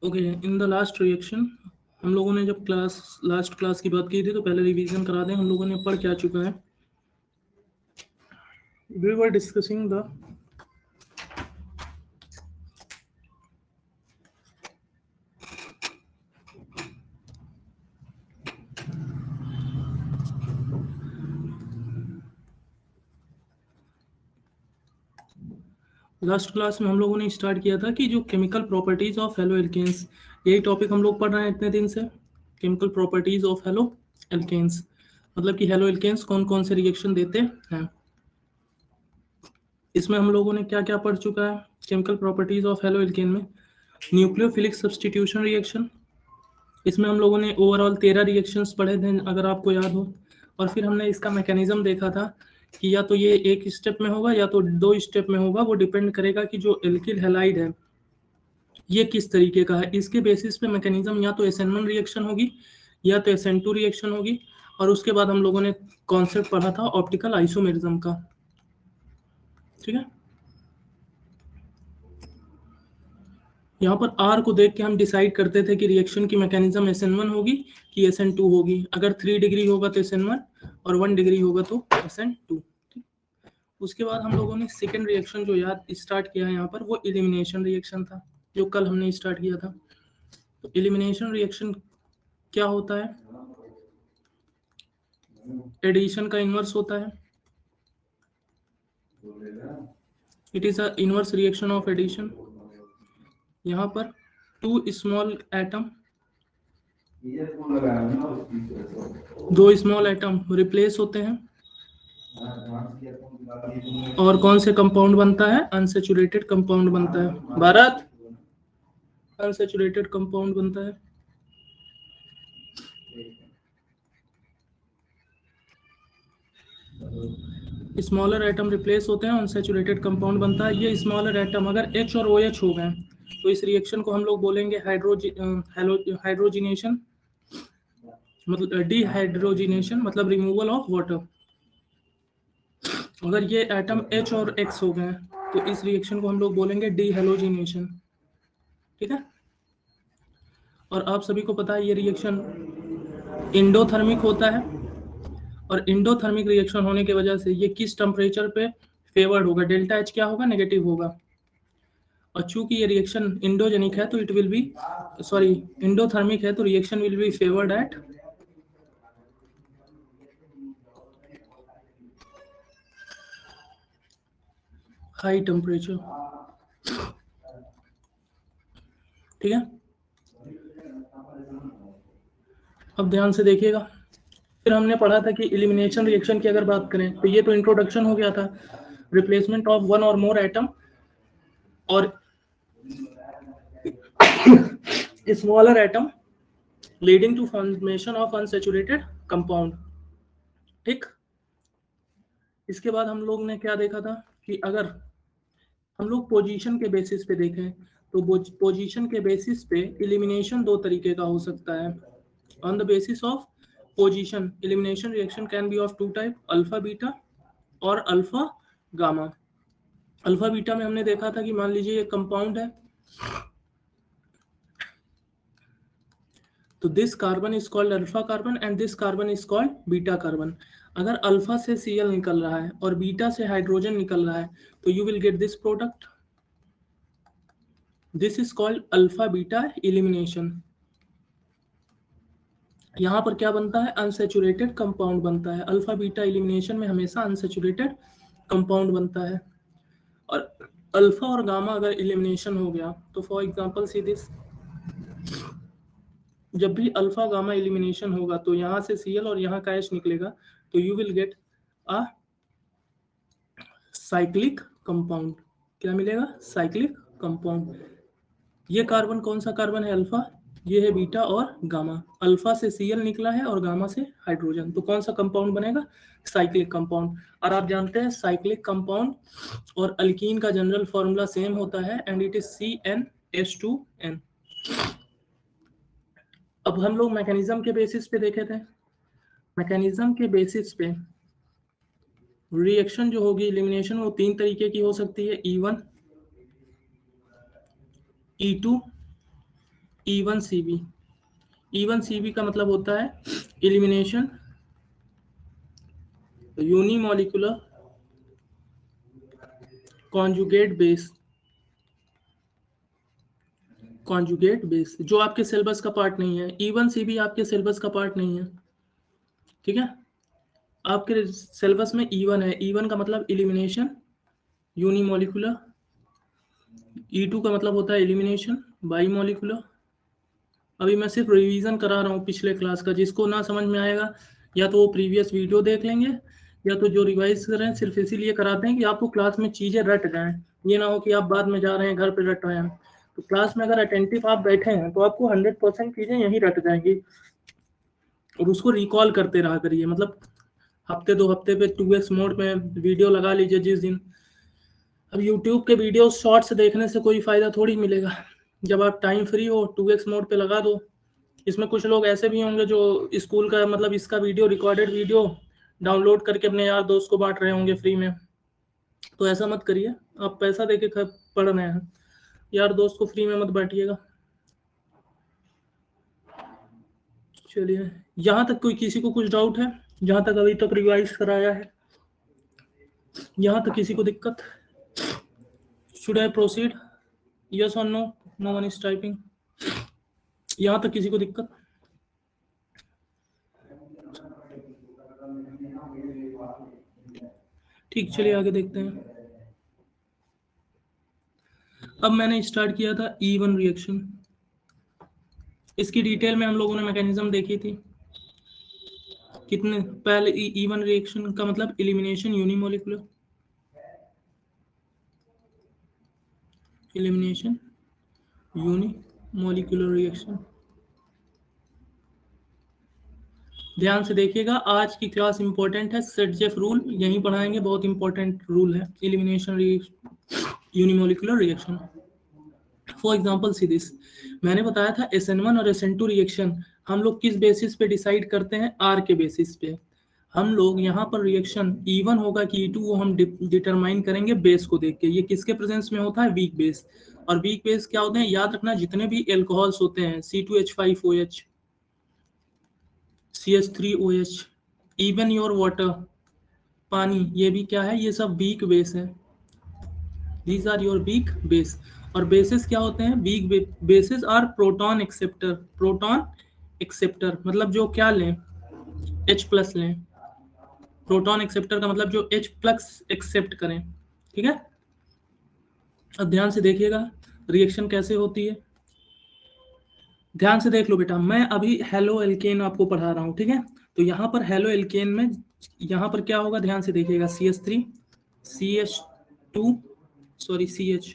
Okay, in the last reaction हम लोगों ने जब लास्ट क्लास की बात की थी तो पहले रिवीजन करा दें। हम लोगों ने पढ़ क्या चुका है। We were discussing the last class में हम लोगों ने स्टार्ट किया था कि जो chemical properties of haloalkanes, यही टॉपिक हम लोग पढ़ रहे हैं इतने दिन से। Chemical properties of haloalkanes मतलब कि हेलो एल्केन्स कौन कौन से रिएक्शन देते हैं। इसमें हम लोगों ने क्या क्या पढ़ चुका है chemical properties of halo alkane में। न्यूक्लियोफिलिक सब्स्टिट्यूशन रिएक्शन, इसमें हम लोगों ने ओवरऑल 13 रिएक्शंस पढ़े थे अगर आपको याद हो। और फिर हमने इसका मैकेनिज्म देखा था कि या तो ये एक स्टेप में होगा या तो दो स्टेप में होगा, वो डिपेंड करेगा कि जो एल्किल हैलाइड है ये किस तरीके का है। इसके बेसिस पे मैकेनिज्म या तो SN1 रिएक्शन होगी या तो SN2 रिएक्शन होगी। और उसके बाद हम लोगों ने कॉन्सेप्ट पढ़ा था ऑप्टिकल आइसोमेरिज्म का। ठीक है, यहाँ पर आर को देख के हम डिसाइड करते थे कि रिएक्शन की मैकेनिज्म SN1 होगी कि SN2 होगी। अगर 3 डिग्री होगा तो SN1 और 1 डिग्री होगा तो SN2। उसके बाद हम लोगों ने सेकेंड रिएक्शन जो याद स्टार्ट किया है यहाँ पर, वो एलिमिनेशन रिएक्शन था जो कल हमने स्टार्ट किया था। तो एलिमिनेशन रिएक्शन क्या होता है, एडिशन का इन्वर्स होता है। It is a inverse reaction of addition. यहाँ पर टू स्मॉल एटम, दो स्मॉल एटम रिप्लेस होते हैं। और कौन से कंपाउंड बनता है, अनसेचुरेटेड कंपाउंड बनता है। भारत, अनसेचुरेटेड कंपाउंड बनता है। स्मॉलर एटम रिप्लेस होते हैं, अनसेचुरेटेड कंपाउंड बनता है। ये स्मॉलर एटम अगर H और OH हो गए तो इस रिएक्शन को हम लोग बोलेंगे हाइड्रोजिनेशन, मतलब डिहाइड्रोजिनेशन मतलब रिमूवल ऑफ वाटर। अगर ये एटम H और X हो गए तो इस रिएक्शन को हम लोग बोलेंगे डिहेलोजिनेशन। ठीक है, और आप सभी को पता है ये रिएक्शन इंडोथर्मिक होता है। और इंडोथर्मिक रिएक्शन होने की वजह से ये किस टेम्परेचर पे फेवर्ड होगा, डेल्टा H क्या होगा, नेगेटिव होगा। और चूंकि ये रिएक्शन इंडोजेनिक है तो it will be sorry endothermic है तो reaction will B favoured at high temperature. ठीक है, अब ध्यान से देखिएगा। फिर हमने पढ़ा था कि एलिमिनेशन रिएक्शन की अगर बात करें तो ये तो इंट्रोडक्शन हो गया था, रिप्लेसमेंट ऑफ वन और मोर एटम और smaller atom leading to formation of unsaturated compound. ठीक, इसके बाद हम लोग ने क्या देखा था कि अगर हम लोग पोजीशन के बेसिस पे देखें तो पोजीशन के बेसिस पे एलिमिनेशन दो तरीके का हो सकता है। On the basis of position elimination reaction can be of two type, alpha beta और अल्फा गामा। अल्फा बीटा में हमने देखा था कि मान लीजिए ये कंपाउंड है तो this carbon is called alpha carbon and this carbon is called beta carbon. अगर अल्फा से Cl निकल रहा है और बीटा से हाइड्रोजन निकल रहा है तो you will get this product. This is called alpha beta elimination. यहाँ पर क्या बनता है, अनसेचुरेटेड कंपाउंड बनता है। अल्फा बीटा एलिमिनेशन में हमेशा अनसेचुरेटेड कंपाउंड बनता है। और अल्फा और गामा अगर एलिमिनेशन हो गया तो फॉर एग्जांपल सी दिस, जब भी अल्फा गामा एलिमिनेशन होगा तो यहाँ से Cl और यहाँ का H निकलेगा तो you will get a cyclic compound. क्या मिलेगा, साइक्लिक कंपाउंड। ये कार्बन कौन सा कार्बन है, अल्फा, ये है बीटा और गामा। अल्फा से Cl निकला है और गामा से हाइड्रोजन, तो कौन सा कंपाउंड बनेगा, साइक्लिक कंपाउंड। और आप जानते हैं साइक्लिक कंपाउंड और अल्कीन का जनरल फॉर्मूला सेम होता है एंड इट इज CnH2n। अब हम लोग मैकेनिज्म के बेसिस पे देखे थे। मैकेनिज्म के बेसिस पे रिएक्शन जो होगी एलिमिनेशन वो तीन तरीके की हो सकती है, E1, E2 E1CB। E1CB का मतलब होता है elimination unimolecular conjugate base. Conjugate base जो आपके सिलेबस का पार्ट नहीं है। E1CB आपके सिलेबस का पार्ट नहीं है, ठीक है। आपके सिलेबस में E1 है। E1 का मतलब एलिमिनेशन यूनिमॉलिक्यूलर। E2 का मतलब होता है एलिमिनेशन बाईमॉलिक्यूलर। अभी मैं सिर्फ रिवीजन करा रहा हूँ पिछले क्लास का। जिसको ना समझ में आएगा या तो वो प्रीवियस वीडियो देख लेंगे, या तो जो रिवाइज कर रहे हैं सिर्फ इसीलिए कराते हैं कि आपको क्लास में चीज़ें रट जाएं। ये ना हो कि आप बाद में जा रहे हैं घर पे रट रहे हैं। तो क्लास में अगर अटेंटिव आप बैठे हैं तो आपको 100% चीज़ें यहीं रट जाएंगी, और उसको रिकॉल करते रहा करिए। मतलब हफ्ते 2 हफ्ते पे 2x मोड में वीडियो लगा लीजिए जिस दिन। अब यूट्यूब के वीडियो शॉर्ट्स देखने से कोई फ़ायदा थोड़ी मिलेगा। जब आप टाइम फ्री हो 2x मोड पे लगा दो। इसमें कुछ लोग ऐसे भी होंगे जो स्कूल का मतलब इसका वीडियो रिकॉर्डेड वीडियो डाउनलोड करके अपने यार दोस्त को बांट रहे होंगे फ्री में। तो ऐसा मत करिए, आप पैसा देके पढ़ रहे हैं, यार दोस्त को फ्री में मत बांटिएगा। चलिए, यहाँ तक कोई किसी को कुछ डाउट है? जहाँ तक अभी तक रिवाइज कराया है, यहाँ तक किसी को दिक्कत? Should I proceed? यस और no? No one is typing. यहाँ तक किसी को दिक्कत? ठीक, चलिए आगे देखते हैं। अब मैंने स्टार्ट किया था E1 रिएक्शन। इसकी डिटेल में हम लोगों ने मैकेनिज्म देखी थी। कितने पहले E1 रिएक्शन का मतलब elimination unimolecular, elimination unimolecular reaction. ध्यान से देखिएगा, आज की क्लास इंपॉर्टेंट है। सेट-जेफ रूल यहीं पढ़ाएंगे, बहुत इंपॉर्टेंट रूल है elimination unimolecular reaction. For example see this, मैंने बताया था SN1 और SN2 रिएक्शन हम लोग किस बेसिस पे डिसाइड करते हैं? R के बेसिस पे। हम लोग यहाँ पर रिएक्शन E1 होगा कि E2 वो हम डिटरमाइन करेंगे बेस को देख के। ये किसके प्रेजेंस में होता है? Week base. और वीक बेस क्या होते हैं? याद रखना, जितने भी एल्कोहल्स होते हैं C2H5OH, CH3OH, even your water, पानी, ये भी क्या है? ये सब वीक बेस है। These are your weak base. और बेसिस क्या होते हैं? Weak bases are proton acceptor. Proton acceptor मतलब जो क्या लें? H+ लें। प्रोटॉन एक्सेप्टर का मतलब जो H+ एक्सेप्ट करें, ठीक है। अब ध्यान से देखिएगा रिएक्शन कैसे होती है। ध्यान से देख लो बेटा, मैं अभी हेलो एल्केन आपको पढ़ा रहा हूँ, ठीक है। तो यहाँ पर हेलो एल्केन में यहाँ पर क्या होगा? ध्यान से देखिएगा, CH3 CH2 सॉरी CH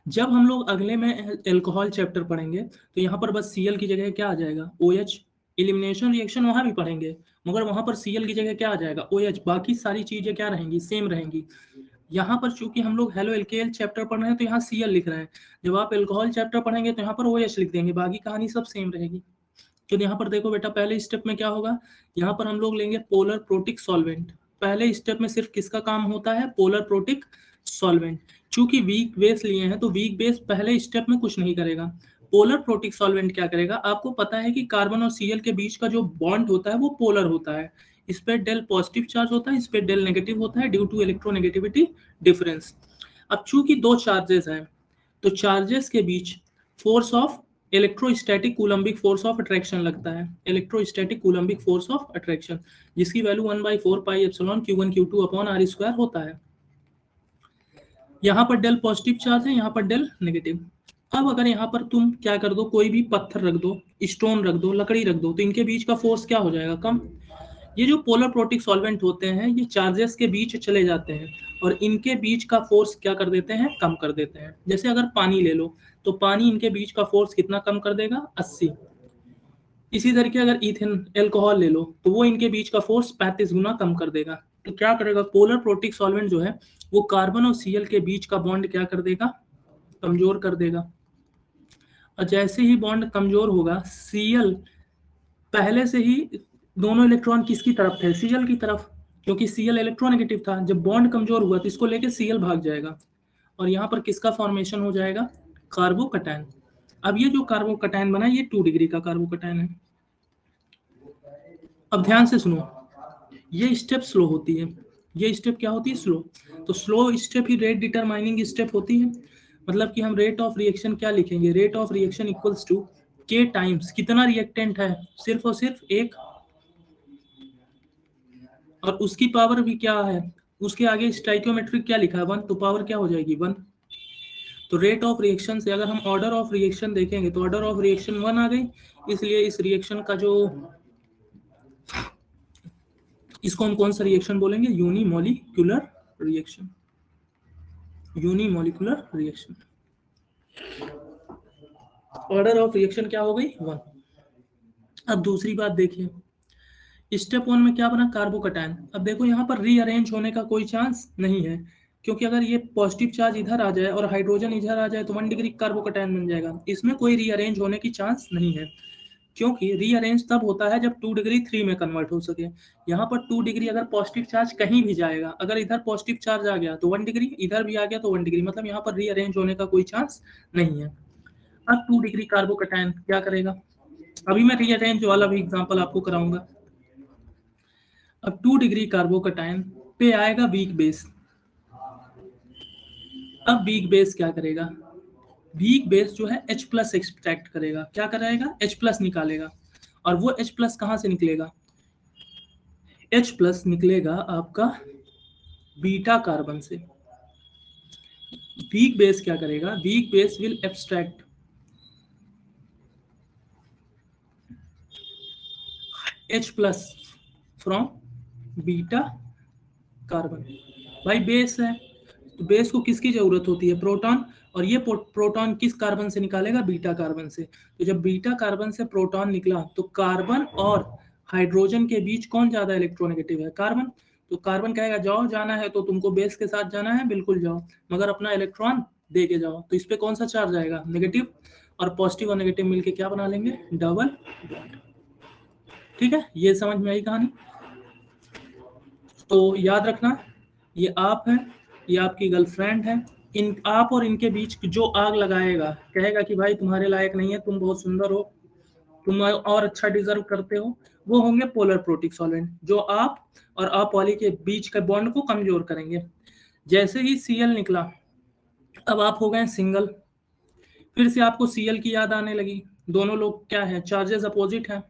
जब हम लोग अगले में एल्कोहल चैप्टर पढ़ेंगे तो यहाँ पर बस Cl की जगह क्या आ जाएगा? OH। एलिमिनेशन रिएक्शन वहाँ भी पढ़ेंगे, मगर वहाँ पर Cl की जगह क्या आ जाएगा? OH। बाकी सारी चीजें क्या रहेंगी? सेम रहेंगी। यहाँ पर चूंकि हम लोग हेलो एल्केन चैप्टर पढ़ रहे हैं तो यहाँ Cl लिख रहे हैं। जब आप एल्कोहल चैप्टर पढ़ेंगे तो यहाँ पर OH लिख देंगे, बाकी कहानी सब सेम रहेगी। तो यहाँ पर देखो बेटा, पहले स्टेप में क्या होगा? यहाँ पर हम लोग लेंगे पोलर प्रोटिक सॉल्वेंट। पहले स्टेप में सिर्फ किसका काम होता है? Polar protic solvent. चूंकि वीक बेस लिए हैं तो वीक बेस पहले स्टेप में कुछ नहीं करेगा। पोलर प्रोटिक सॉल्वेंट क्या करेगा? आपको पता है कि कार्बन और Cl के बीच का जो बॉन्ड होता है वो पोलर होता है। इस पे डेल पॉजिटिव चार्ज होता है, इस पे डेल नेगेटिव होता है ड्यू टू इलेक्ट्रोनेगेटिविटी डिफरेंस। अब चूंकि दो चार्जेस हैं तो चार्जेस के बीच force of electrostatic coulombic force of attraction लगता है। Electrostatic coulombic force of attraction, जिसकी value 1/4 pi epsilon Q1 Q2 upon R² होता है। यहाँ पर डेल पॉजिटिव चार्ज है, यहाँ पर डेल नेगेटिव। अब अगर यहाँ पर तुम क्या कर दो, कोई भी पत्थर रख दो, स्टोन रख दो, लकड़ी रख दो, तो इनके बीच का फोर्स क्या हो जाएगा? कम। ये जो पोलर प्रोटिक सॉल्वेंट होते हैं ये चार्जेस के बीच चले जाते हैं और इनके बीच का फोर्स क्या कर देते हैं? कम कर देते हैं। जैसे अगर पानी ले लो तो पानी इनके बीच का फोर्स कितना कम कर देगा? 80। इसी तरीके अगर इथेन एल्कोहल ले लो तो वो इनके बीच का फोर्स 35 गुना कम कर देगा। तो क्या करेगा? पोलर प्रोटिक सॉल्वेंट जो है वो कार्बन और Cl के बीच का बॉन्ड क्या कर देगा? कमजोर कर देगा। और जैसे ही बॉन्ड कमजोर होगा, Cl पहले से ही दोनों इलेक्ट्रॉन किसकी तरफ थे? Cl की तरफ। क्योंकि Cl इलेक्ट्रोनेगेटिव था, जब बॉन्ड कमजोर हुआ तो इसको लेके Cl भाग जाएगा और यहाँ पर किसका फॉर्मेशन हो जाएगा, कार्बोकटायन। अब ये जो कार्बोकटायन बना ये 2 डिग्री का कार्बोकटायन है। अब ध्यान से सुनो, ये स्टेप स्लो होती है, ये स्टेप क्या होती है, स्लो। तो स्लो स्टेप ही रेट डिटरमाइनिंग स्टेप होती है। मतलब कि हम रेट ऑफ रिएक्शन क्या लिखेंगे, rate of reaction equals to k times कितना रिएक्टेंट है, सिर्फ और सिर्फ एक, और उसकी पावर भी क्या है, उसके आगे स्टाइकियोमेट्रिक क्या लिखा है, 1, तो पावर क्या हो जाएगी 1। तो रेट ऑफ रिएक्शन से अगर हम ऑर्डर ऑफ रिएक्शन देखेंगे तो ऑर्डर ऑफ रिएक्शन 1 आ गई, इसलिए इस रिएक्शन का जो, इसको हम कौन सा रिएक्शन बोलेंगे, unimolecular reaction, unimolecular reaction. Order of reaction क्या हो गई 1। अब दूसरी बात देखिए, स्टेप 1 में क्या बना, कार्बोकटायन। अब देखो यहाँ पर रीअरेंज होने का कोई चांस नहीं है, क्योंकि अगर ये पॉजिटिव चार्ज इधर आ जाए और हाइड्रोजन इधर आ जाए तो 1 डिग्री कार्बोकटायन बन जाएगा, इसमें कोई रीअरेंज होने की चांस नहीं है। क्योंकि रीअरेंज तब होता है जब 2 डिग्री 3 में कन्वर्ट हो सके। यहाँ पर 2 डिग्री अगर पॉजिटिव चार्ज कहीं भी जाएगा, अगर इधर पॉजिटिव चार्ज आ गया तो 1 डिग्री, इधर भी आ गया तो 1 डिग्री, मतलब यहाँ पर रीअरेंज होने का कोई चांस नहीं है। अब 2 डिग्री कार्बोकटायन क्या करेगा, अभी मैं रीअरेंज वाला भी एग्जांपल आपको कराऊंगा। अब 2 डिग्री कार्बोकटायन पे आएगा वीक बेस। अब वीक बेस क्या करेगा, वीक बेस जो है H प्लस एक्सट्रैक्ट करेगा, क्या कराएगा, H प्लस निकालेगा। और वो H प्लस कहाँ से निकलेगा, H प्लस निकलेगा आपका बीटा कार्बन से। वीक बेस क्या करेगा, weak base will abstract H plus from beta carbon. भाई बेस है तो बेस को किसकी जरूरत होती है, प्रोटॉन, और ये प्रोटॉन किस कार्बन से निकालेगा, बीटा कार्बन से। तो जब बीटा कार्बन से प्रोटॉन निकला तो कार्बन और हाइड्रोजन के बीच कौन ज्यादा इलेक्ट्रोनेगेटिव है, कार्बन। तो कार्बन कहेगा जाओ, जाना है तो तुमको बेस के साथ जाना है, बिल्कुल जाओ, मगर अपना इलेक्ट्रॉन दे के जाओ। तो इस पे कौन सा चार्ज आएगा, नेगेटिव, और पॉजिटिव और नेगेटिव मिलके क्या बना लेंगे, डबल बॉन्ड। ठीक है, ये समझ में आई कहानी। तो याद रखना, ये आप है, ये आपकी गर्लफ्रेंड है, इन आप और इनके बीच जो आग लगाएगा, कहेगा कि भाई तुम्हारे लायक नहीं है, तुम बहुत सुंदर हो, तुम और अच्छा डिजर्व करते हो, वो होंगे पोलर प्रोटिक सॉल्वेंट, जो आप और अपोली के बीच के बॉन्ड को कमजोर करेंगे। जैसे ही Cl निकला, अब आप हो गए सिंगल, फिर से आपको Cl की याद आने लगी, दोनों लोग क्या है, चार्जेस अपोजिट हैं।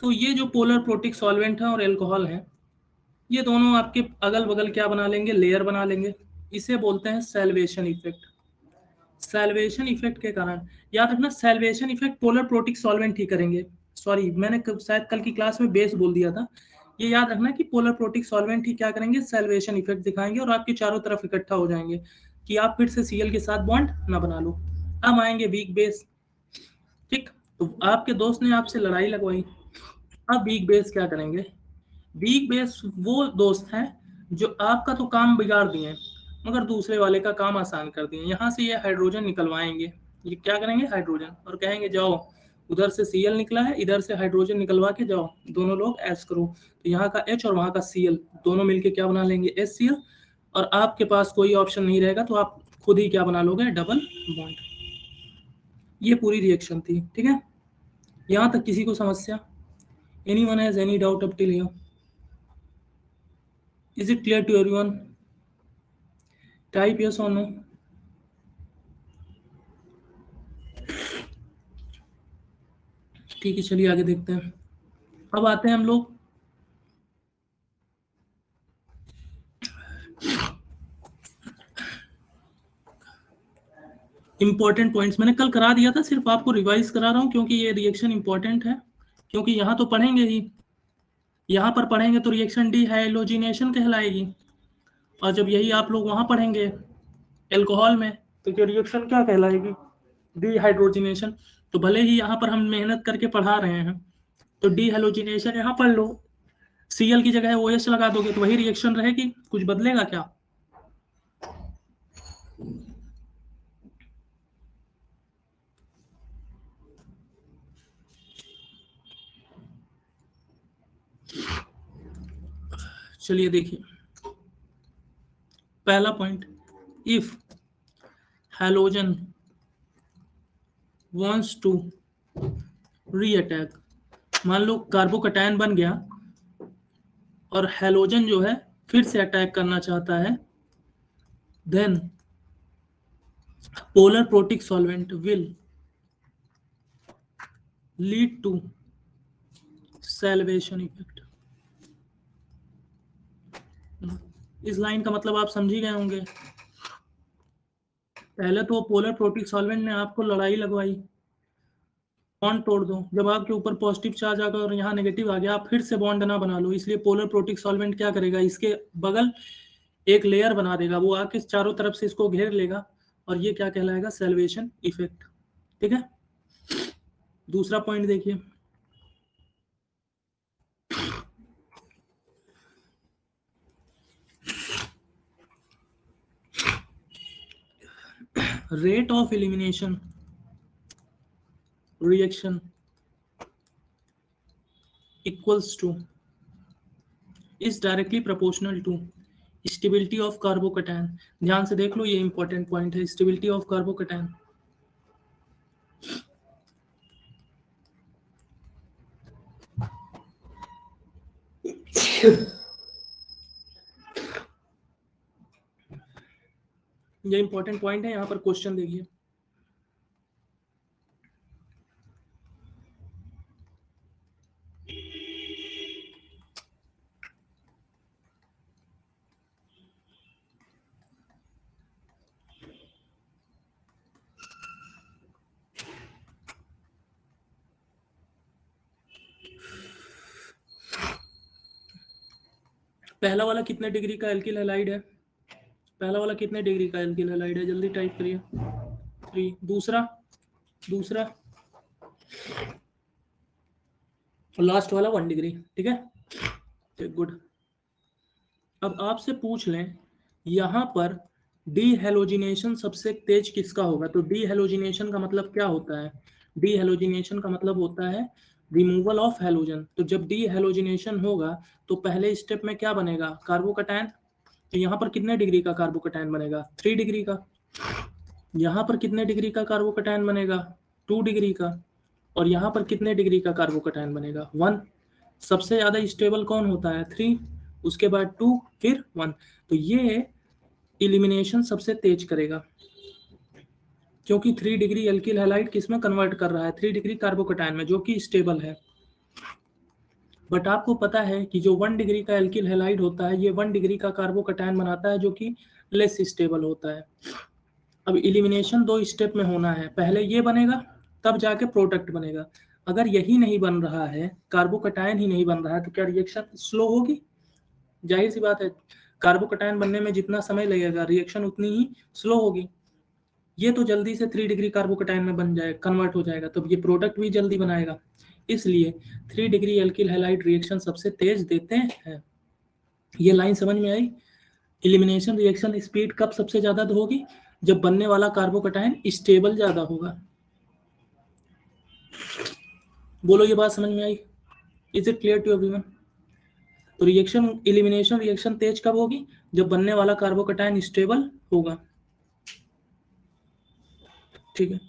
तो ये जो पोलर प्रोटिक सॉल्वेंट है और एल्कोहल है, ये दोनों आपके अगल बगल क्या बना लेंगे, लेयर बना लेंगे। इसे बोलते हैं सैल्वेशन इफेक्ट। सैल्वेशन इफेक्ट के कारण, याद रखना, solvation effect polar protic solvent ही करेंगे। सॉरी, मैंने शायद कल की क्लास में बेस बोल दिया था। ये याद रखना कि पोलर प्रोटिक सॉल्वेंट ही क्या करेंगे, सैल्वेशन इफेक्ट दिखाएंगे और आपके चारों तरफ इकट्ठा हो जाएंगे कि आप फिर से Cl के साथ बॉन्ड ना बना लो। अब आएंगे वीक बेस। ठीक, तो आपके दोस्त ने आपसे लड़ाई लगवाई, अब वीक बेस क्या करेंगे, वीक बेस वो दोस्त हैं जो आपका तो काम बिगाड़ दिए मगर दूसरे वाले का काम आसान कर दिए। यहाँ से ये हाइड्रोजन निकलवाएंगे, ये क्या करेंगे, हाइड्रोजन, और कहेंगे जाओ, उधर से Cl निकला है, इधर से हाइड्रोजन निकलवा के जाओ, दोनों लोग ऐश करो। तो यहाँ का H और वहाँ का Cl दोनों मिलके क्या बना लेंगे, HCl, और आपके पास कोई ऑप्शन नहीं रहेगा तो आप खुद ही क्या बना लोगे, डबल बॉन्ड। ये पूरी रिएक्शन थी, ठीक है। यहाँ तक किसी को समस्या, anyone has any doubt up till here? Is it clear to everyone? Type yes or no. ठीक है, चलिए आगे देखते हैं। अब आते हैं हम लोग इंपॉर्टेंट पॉइंट्स। मैंने कल करा दिया था, सिर्फ आपको रिवाइज करा रहा हूँ क्योंकि ये रिएक्शन इंपॉर्टेंट है, क्योंकि यहाँ तो पढ़ेंगे ही, यहाँ पर पढ़ेंगे तो रिएक्शन डिहाइड्रोजिनेशन कहलाएगी, और जब यही आप लोग वहाँ पढ़ेंगे एल्कोहल में तो ये रिएक्शन क्या कहलाएगी, डिहाइड्रोजिनेशन। तो भले ही यहाँ पर हम मेहनत करके पढ़ा रहे हैं तो डिहाइड्रोजिनेशन यहाँ पढ़ लो, Cl की जगह OH लगा दोगे तो वही रिएक्शन रहेगी, कुछ बदलेगा क्या। चलिए देखिए, पहला point, if halogen wants to reattack, मान लो कार्बोकैटायन बन गया और हैलोजन जो है फिर से अटैक करना चाहता है, then polar protic solvent will lead to solvation effect. इस लाइन का मतलब आप समझ ही गए होंगे। पहले तो पोलर प्रोटिक सॉल्वेंट ने आपको लड़ाई लगवाई, बॉन्ड तोड़ दो, जब आपके ऊपर पॉजिटिव चार्ज आ गया और यहाँ नेगेटिव आ गया, आप फिर से बॉन्ड ना बना लो। इसलिए पोलर प्रोटिक सॉल्वेंट क्या करेगा, इसके बगल एक लेयर बना देगा, वो आके चारों तरफ से इसको घेर लेगा, और ये क्या कहलाएगा, सैल्वेशन इफेक्ट। ठीक है, दूसरा पॉइंट देखिए, rate of elimination reaction equals to is directly proportional to stability of carbocation। ध्यान से देख लो, ये इंपॉर्टेंट पॉइंट है, stability of carbocation। ये इंपॉर्टेंट पॉइंट है, यहाँ पर क्वेश्चन देखिए, पहला वाला कितने डिग्री का एल्किल हैलाइड है, पहला वाला कितने डिग्री का एल्किल हैलाइड है, जल्दी टाइप करिए, 3। दूसरा लास्ट वाला 1 डिग्री। ठीक है, ठीक, गुड। अब आपसे पूछ लें, यहाँ पर डीहेलोजिनेशन सबसे तेज किसका होगा, तो डीहेलोजिनेशन का मतलब क्या होता है, डीहेलोजिनेशन का मतलब होता है रिमूवल ऑफ हैलोजन। तो जब डीहेलोजिनेशन होगा तो पहले स्टेप में क्या बनेगा, कार्बोकैटायन। तो यहाँ पर कितने डिग्री का कार्बोकैटायन बनेगा, 3 डिग्री का। यहाँ पर कितने डिग्री का कार्बोकैटायन बनेगा, 2 डिग्री का। और यहाँ पर कितने डिग्री का कार्बोकैटायन बनेगा, 1। सबसे ज्यादा स्टेबल कौन होता है, 3, उसके बाद 2, फिर 1। तो ये इलिमिनेशन सबसे तेज करेगा, क्योंकि 3 डिग्री एल्किल हैलाइड किस में कन्वर्ट कर रहा है, 3 डिग्री कार्बोकैटायन में, जो कि स्टेबल है। बट आपको पता है कि जो 1 डिग्री का एल्किल हैलाइड होता है, ये 1 डिग्री का कार्बोकैटायन बनाता है, जो कि लेस स्टेबल होता है। अब इलिमिनेशन 2 स्टेप में होना है, पहले ये बनेगा तब जाके प्रोडक्ट बनेगा। अगर यही नहीं बन रहा है, कार्बोकैटायन ही नहीं बन रहा है, तो क्या रिएक्शन स्लो होगी, जाहिर सी बात है, कार्बोकैटायन बनने में जितना समय लगेगा रिएक्शन उतनी ही स्लो होगी। ये तो जल्दी से 3 डिग्री कार्बोकैटायन में बन जाएगा, कन्वर्ट हो जाएगा, तो ये प्रोडक्ट भी जल्दी बनाएगा। इसलिए 3 डिग्री एल्किल हैलाइड रिएक्शन सबसे तेज देते हैं। ये लाइन समझ में आई। इलिमिनेशन रिएक्शन स्पीड कब सबसे ज्यादा होगी, जब बनने वाला कार्बोकैटायन स्टेबल ज्यादा होगा। बोलो, ये बात समझ में आई, is it clear to everyone. तो रिएक्शन इलिमिनेशन रिएक्शन तेज कब होगी, जब बनने वाला कार्बोकैटायन स्टेबल होगा। ठीक है,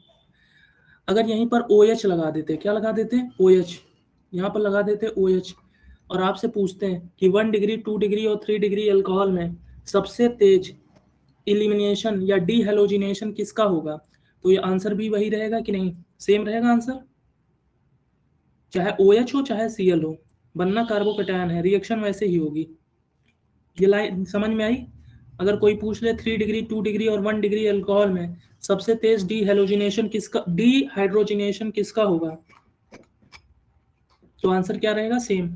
अगर यहीं पर OH लगा देते, क्या लगा देते, OH, यहाँ पर लगा देते OH, और आपसे पूछते हैं कि 1 डिग्री 2 डिग्री और 3 डिग्री अल्कोहल में सबसे तेज इलिमिनेशन या डीहेलोजिनेशन किसका होगा, तो ये आंसर भी वही रहेगा कि नहीं, सेम रहेगा आंसर, चाहे OH हो चाहे Cl हो, बनना कार्बोकैटायन है, रिएक्शन वैसे ही होगी। ये लाइन समझ में आई। अगर कोई पूछ ले 3 डिग्री 2 डिग्री और 1 डिग्री अल्कोहल में सबसे तेज डीहेलोजिनेशन किसका, डीहाइड्रोजिनेशन किसका होगा, तो आंसर क्या रहेगा, सेम।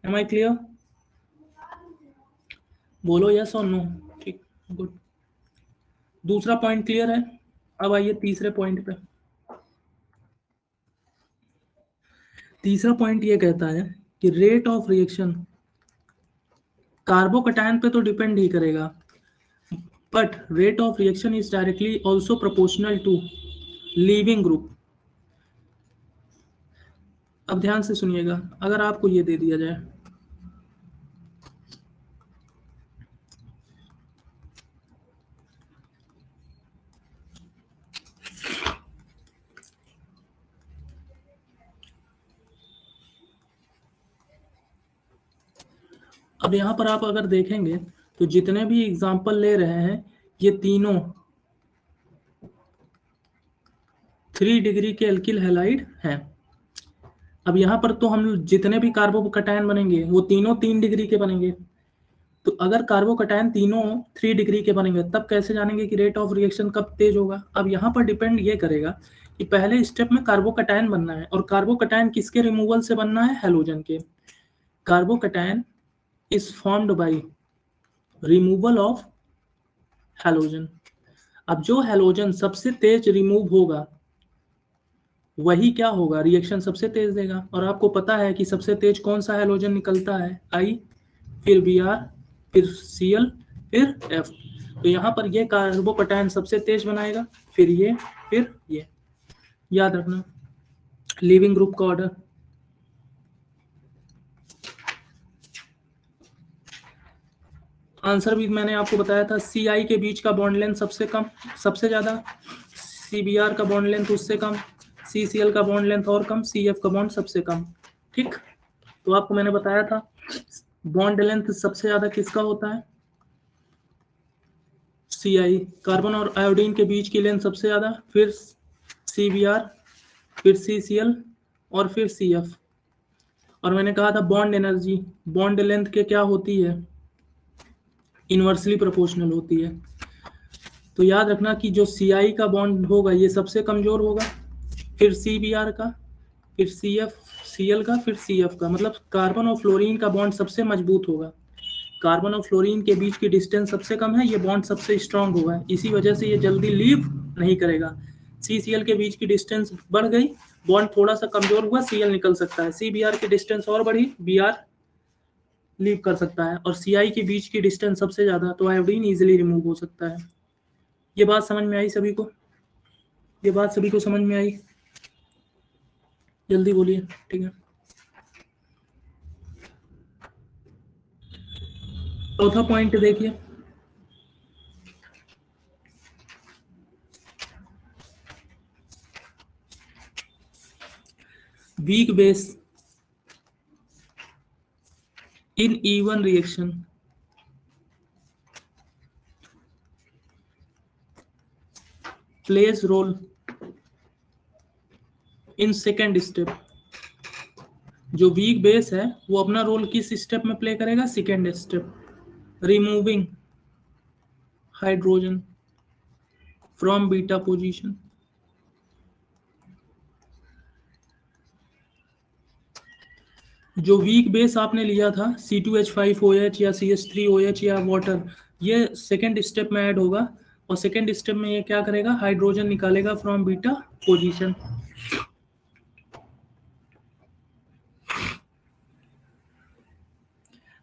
एम आई क्लियर, बोलो यस और नो। ठीक, गुड। दूसरा पॉइंट क्लियर है। अब आइए तीसरे पॉइंट पे। तीसरा पॉइंट ये कहता है कि रेट ऑफ रिएक्शन कार्बोकैटायन पे तो डिपेंड ही करेगा, but rate of reaction is directly also proportional to leaving group. अब ध्यान से सुनिएगा, अगर आपको ये दे दिया जाए अब यहाँ पर आप अगर देखेंगे तो जितने भी एग्जाम्पल ले रहे हैं ये तीनों 3 डिग्री के एल्किल हैलाइड हैं। अब यहाँ पर तो हम जितने भी कार्बोकैटायन बनेंगे वो तीनों 3 डिग्री के बनेंगे। तो अगर कार्बोकैटायन तीनों 3 डिग्री के बनेंगे तब कैसे जानेंगे कि रेट ऑफ रिएक्शन कब तेज होगा? अब यहाँ पर डिपेंड ये करेगा कि पहले स्टेप में कार्बोकैटायन बनना है, और कार्बोकैटायन किसके रिमूवल से बनना है? हैलोजन के। Carbocation is formed by removal of halogen. अब जो हैलोजन सबसे तेज रिमूव होगा वही क्या होगा? रिएक्शन सबसे तेज देगा। और आपको पता है कि सबसे तेज कौन सा हैलोजन निकलता है? आई, फिर Br, फिर Cl, फिर F। तो यहाँ पर ये कार्बोकैटायन सबसे तेज बनाएगा, फिर ये याद रखना लीविंग ग्रुप का ऑर्डर। आंसर भी मैंने आपको बताया था, Ci के बीच का बॉन्ड लेंथ सबसे कम, सबसे ज्यादा, Cbr का बॉन्ड लेंथ उससे कम, CCl का बॉन्ड लेंथ और कम, CF का बॉन्ड सबसे कम। ठीक, तो आपको मैंने बताया था बॉन्ड लेंथ सबसे ज्यादा किसका होता है? Ci। कार्बन और आयोडीन के बीच की लेंथ सबसे ज्यादा, फिर Cbr, फिर CCl और फिर CF। और मैंने कहा था बॉन्ड एनर्जी बॉन्ड लेंथ के क्या होती है? इनवर्सली प्रोपोर्शनल होती है। तो याद रखना कि जो Ci का बॉन्ड होगा ये सबसे कमजोर होगा, फिर Cbr का, फिर Cl का, फिर CF का। मतलब कार्बन और फ्लोरीन का बॉन्ड सबसे मजबूत होगा। कार्बन और फ्लोरीन के बीच की डिस्टेंस सबसे कम है, ये बॉन्ड सबसे स्ट्रांग होगा, इसी वजह से ये जल्दी लीव नहीं करेगा। CCl के बीच की डिस्टेंस बढ़ गई, बॉन्ड थोड़ा सा कमजोर हुआ, Cl निकल सकता है। Cbr की डिस्टेंस और बढ़ी, Br लीव कर सकता है। और Ci के बीच की डिस्टेंस सबसे ज्यादा, तो आयोडीन इजिली रिमूव हो सकता है। ये बात समझ में आई सभी को? ये बात सभी को समझ में आई? जल्दी बोलिए। ठीक है, चौथा पॉइंट देखिए, week base in even reaction plays role in second step। जो वीक बेस है वो अपना रोल किस स्टेप में प्ले करेगा? Second step, removing hydrogen from beta position. जो वीक बेस आपने लिया था C2H5OH या CH3OH या वाटर, ये सेकेंड स्टेप में ऐड होगा, और सेकेंड स्टेप में ये क्या करेगा? हाइड्रोजन निकालेगा फ्रॉम बीटा पोजीशन।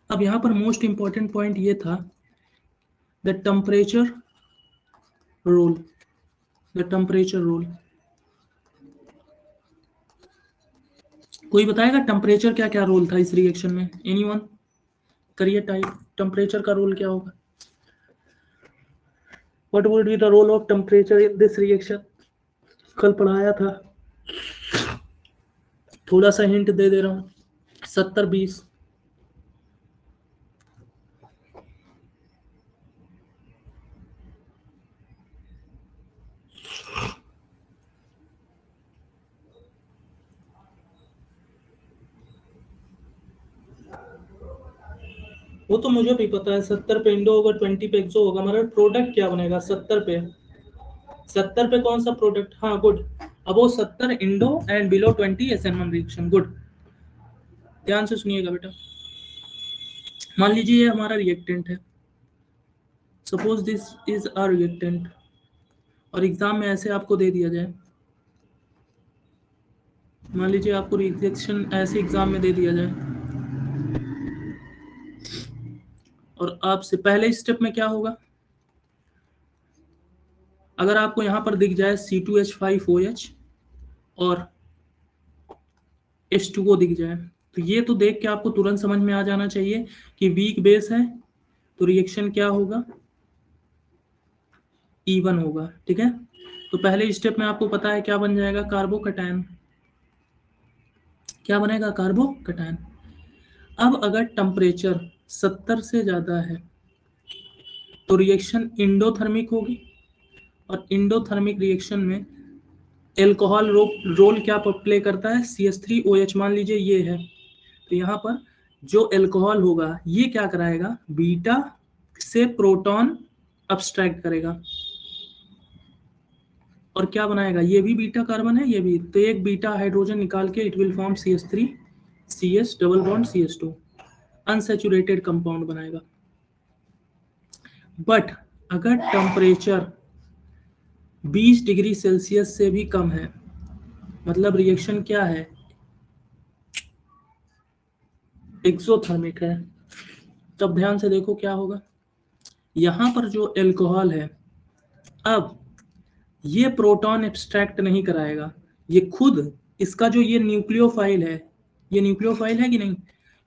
अब यहाँ पर मोस्ट इंपॉर्टेंट पॉइंट ये था the temperature role. The temperature role, कोई बताएगा टेम्परेचर क्या क्या रोल था इस रिएक्शन में? एनीवन? करिए टाइप, टेम्परेचर का रोल क्या होगा? What would be the role of temperature in this reaction? कल पढ़ाया था, थोड़ा सा हिंट दे दे रहा हूँ, 70-20। वो तो मुझे भी पता है, 70 पे इंडो होगा, 20 पे एक्सो होगा। हमारा प्रोडक्ट क्या बनेगा 70 पे? 70 पे कौन सा प्रोडक्ट? हाँ गुड, अब वो 70 Indo and below 20 SN1 reaction. Good, ध्यान से सुनिएगा बेटा। मान लीजिए ये हमारा रिएक्टेंट है, suppose this is a reactant, और एग्जाम में ऐसे आपको दे दिया जाए, मान लीजिए आपको रिएक्शन ऐसे एग्जाम में दे दिया जाए, और आपसे पहले स्टेप में क्या होगा? अगर आपको यहाँ पर दिख जाए C2H5OH और H2O दिख जाए, तो ये तो देख के आपको तुरंत समझ में आ जाना चाहिए कि वीक बेस है, तो रिएक्शन क्या होगा? इवन होगा। ठीक है, तो पहले स्टेप में आपको पता है क्या बन जाएगा? कार्बोकैटायन। क्या बनेगा? कार्बोकैटायन। अब अगर टेम्परेचर 70 से ज्यादा है तो रिएक्शन इंडोथर्मिक होगी, और इंडोथर्मिक रिएक्शन में एल्कोहल रोल क्या प्ले करता है, CH3OH मान लीजिए ये है, तो यहाँ पर जो एल्कोहल होगा ये क्या कराएगा, बीटा से प्रोटॉन अब्स्ट्रैक्ट करेगा और क्या बनाएगा, ये भी बीटा कार्बन है, ये भी, तो एक बीटा हाइड्रोजन निकाल के it will form CH3 CH double bond CH2 unsaturated compound बनाएगा। बट अगर टेम्परेचर 20 डिग्री सेल्सियस से भी कम है, मतलब रिएक्शन क्या है, एक्सोथर्मिक है, तब ध्यान से देखो क्या होगा, यहां पर जो एल्कोहल है अब ये प्रोटॉन एब्स्ट्रैक्ट नहीं कराएगा, ये खुद इसका जो ये न्यूक्लियोफाइल है, ये न्यूक्लियोफाइल है कि नहीं,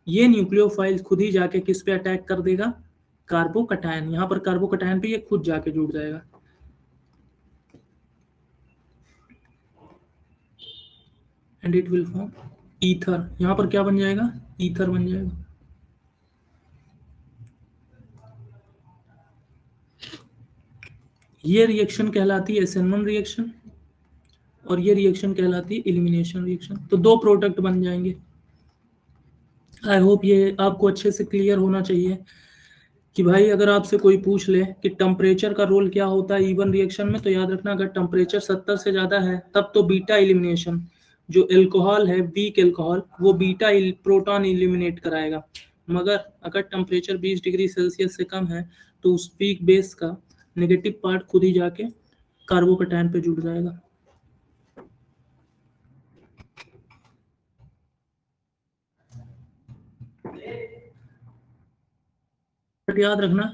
ये न्यूक्लियोफाइल खुद ही जाके किस पे अटैक कर देगा, कार्बोकैटायन, यहाँ पर कार्बोकैटायन पे ये खुद जाके जुड़ जाएगा, and it will form ether, यहाँ पर क्या बन जाएगा, ईथर बन जाएगा। ये रिएक्शन कहलाती है SN1 रिएक्शन और ये रिएक्शन कहलाती है एलिमिनेशन रिएक्शन। तो दो प्रोडक्ट बन जाएंगे। आई होप ये आपको अच्छे से क्लियर होना चाहिए कि भाई अगर आपसे कोई पूछ ले कि टेम्परेचर का रोल क्या होता है इवन रिएक्शन में, तो याद रखना अगर टेम्परेचर 70 से ज़्यादा है तब तो बीटा एलिमिनेशन, जो एल्कोहल है वीक एल्कोहल वो बीटा प्रोटॉन एलिमिनेट कराएगा, मगर अगर टेम्परेचर 20 डिग्री सेल्सियस से कम है तो उस वीक बेस का नेगेटिव पार्ट खुद ही जाके कार्बोकैटायन पे जुड़ जाएगा। बट याद रखना,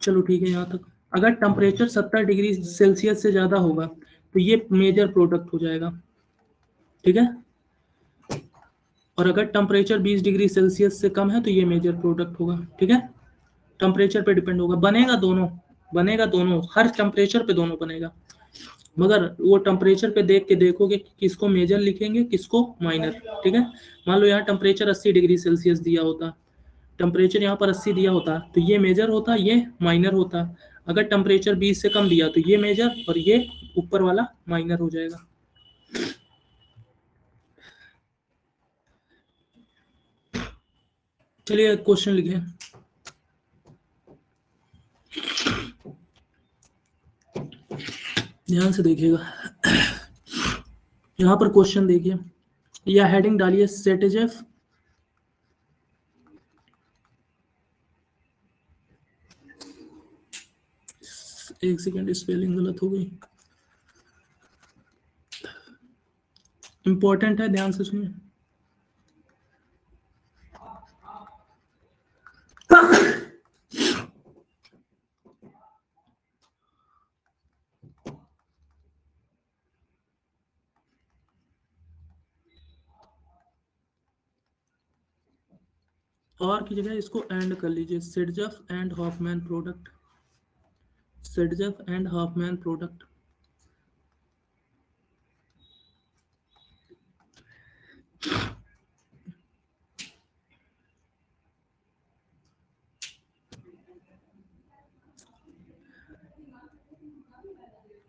चलो ठीक है यहाँ तक, अगर टेम्परेचर 70 डिग्री सेल्सियस से ज़्यादा होगा तो ये मेजर प्रोडक्ट हो जाएगा, ठीक है, और अगर टेम्परेचर 20 डिग्री सेल्सियस से कम है तो ये मेजर प्रोडक्ट होगा, ठीक है, टेम्परेचर पे डिपेंड होगा, बनेगा दोनों, हर टेम्परेचर पे दोनों बनेगा, मगर वो टेम्परेचर पे देख के देखोगे कि किसको मेजर लिखेंगे किसको माइनर, ठीक है। मान लो यहाँ टेम्परेचर 80 डिग्री सेल्सियस दिया होता, टेम्परेचर यहाँ पर 80 दिया होता तो ये मेजर होता, ये माइनर होता, अगर टेम्परेचर 20 से कम दिया तो ये मेजर और ये ऊपर वाला माइनर हो जाएगा। चलिए क्वेश्चन लिखे, ध्यान से देखिएगा, यहाँ पर क्वेश्चन देखिए, या हेडिंग डालिए सेटेजेफ एक सेकेंड स्पेलिंग गलत हो गई, इंपॉर्टेंट है ध्यान से सुनिए। और की जगह इसको एंड कर लीजिए, Saytzeff and Hofmann product, Saytzeff and Hofmann product.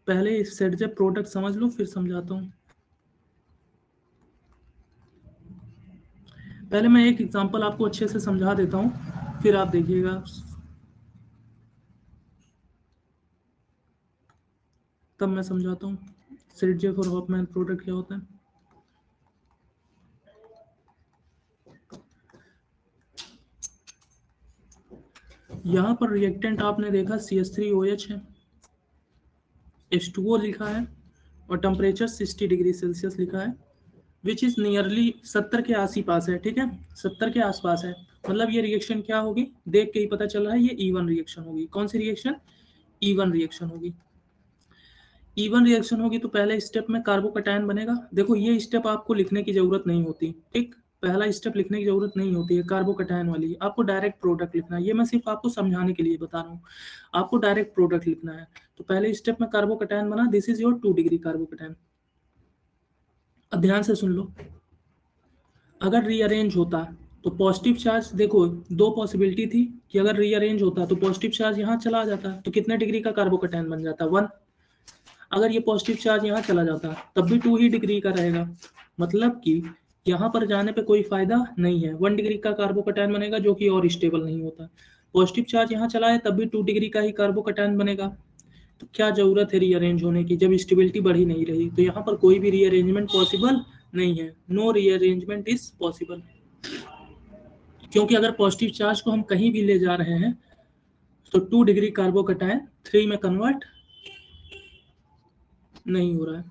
पहले सिडजफ प्रोडक्ट समझ लो फिर समझाता हूँ। पहले मैं एक एग्जांपल आपको अच्छे से समझा देता हूँ फिर आप देखिएगा, तब मैं समझाता हूँ सिडजेफ और हॉफमैन प्रोडक्ट क्या होता है। यहाँ पर रिएक्टेंट आपने देखा CH3OH है, H2O लिखा है और टेम्परेचर 60 डिग्री सेल्सियस लिखा है, विच इज नियरली 70 के आस ही पास है, ठीक है, 70 के आसपास है, मतलब ये रिएक्शन क्या होगी, देख के ही पता चल रहा है ये E1 रिएक्शन होगी। कौन सी रिएक्शन, E1 रिएक्शन होगी। E1 रिएक्शन होगी तो पहले स्टेप में कार्बोकैटायन बनेगा, देखो ये स्टेप आपको लिखने की जरूरत नहीं होती, ठीक, पहला स्टेप लिखने की जरूरत नहीं होती है कार्बोकैटायन वाली, आपको डायरेक्ट प्रोडक्ट लिखना है, ये मैं सिर्फ आपको समझाने के लिए बता रहा हूँ, आपको डायरेक्ट प्रोडक्ट लिखना है। तो पहले स्टेप में कार्बोकैटायन बना, this is your 2 degree carbocation. अब ध्यान से सुन लो, अगर रीअरेंज होता तो पॉजिटिव चार्ज देखो, दो पॉसिबिलिटी थी कि अगर रीअरेंज होता तो पॉजिटिव चार्ज यहाँ चला जाता तो कितने डिग्री का कार्बोकैटायन बन जाता, 1। अगर ये पॉजिटिव चार्ज यहाँ चला जाता तब भी 2 ही डिग्री का रहेगा, मतलब कि यहाँ पर जाने पे कोई फायदा नहीं है। 1 डिग्री का कार्बोकैटायन बनेगा जो कि और स्टेबल नहीं होता। पॉजिटिव चार्ज यहाँ चला है तब भी 2 डिग्री का ही कार्बोकैटायन बनेगा। तो क्या जरूरत है रीअरेंज होने की जब स्टेबिलिटी बढ़ ही नहीं रही। तो यहाँ पर कोई भी रीअरेंजमेंट पॉसिबल नहीं है, नो रीअरेंजमेंट इज पॉसिबल। क्योंकि अगर पॉजिटिव चार्ज को हम कहीं भी ले जा रहे हैं तो 2 डिग्री कार्बोकैटायन 3 में कन्वर्ट नहीं हो रहा है।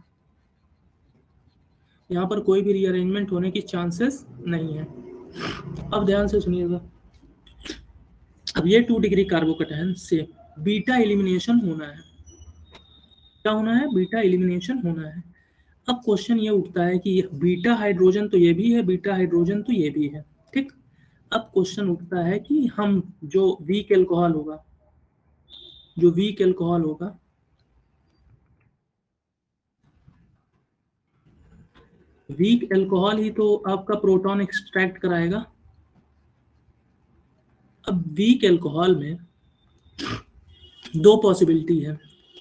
यहाँ पर कोई भी रीअरेंजमेंट होने की चांसेस नहीं है। अब ध्यान से सुनिएगा, अब ये 2 डिग्री कार्बोकैटायन से बीटा एलिमिनेशन होना है। क्या होना है? बीटा एलिमिनेशन होना है। अब क्वेश्चन ये उठता है कि बीटा हाइड्रोजन तो ये भी है, बीटा हाइड्रोजन तो ये भी है, ठीक। अब क्वेश्चन उठता है कि हम जो वीक एल्कोहल होगा, जो वीक एल्कोहल होगा, वीक एल्कोहल ही तो आपका प्रोटॉन एक्सट्रैक्ट कराएगा। अब वीक एल्कोहल में दो पॉसिबिलिटी है,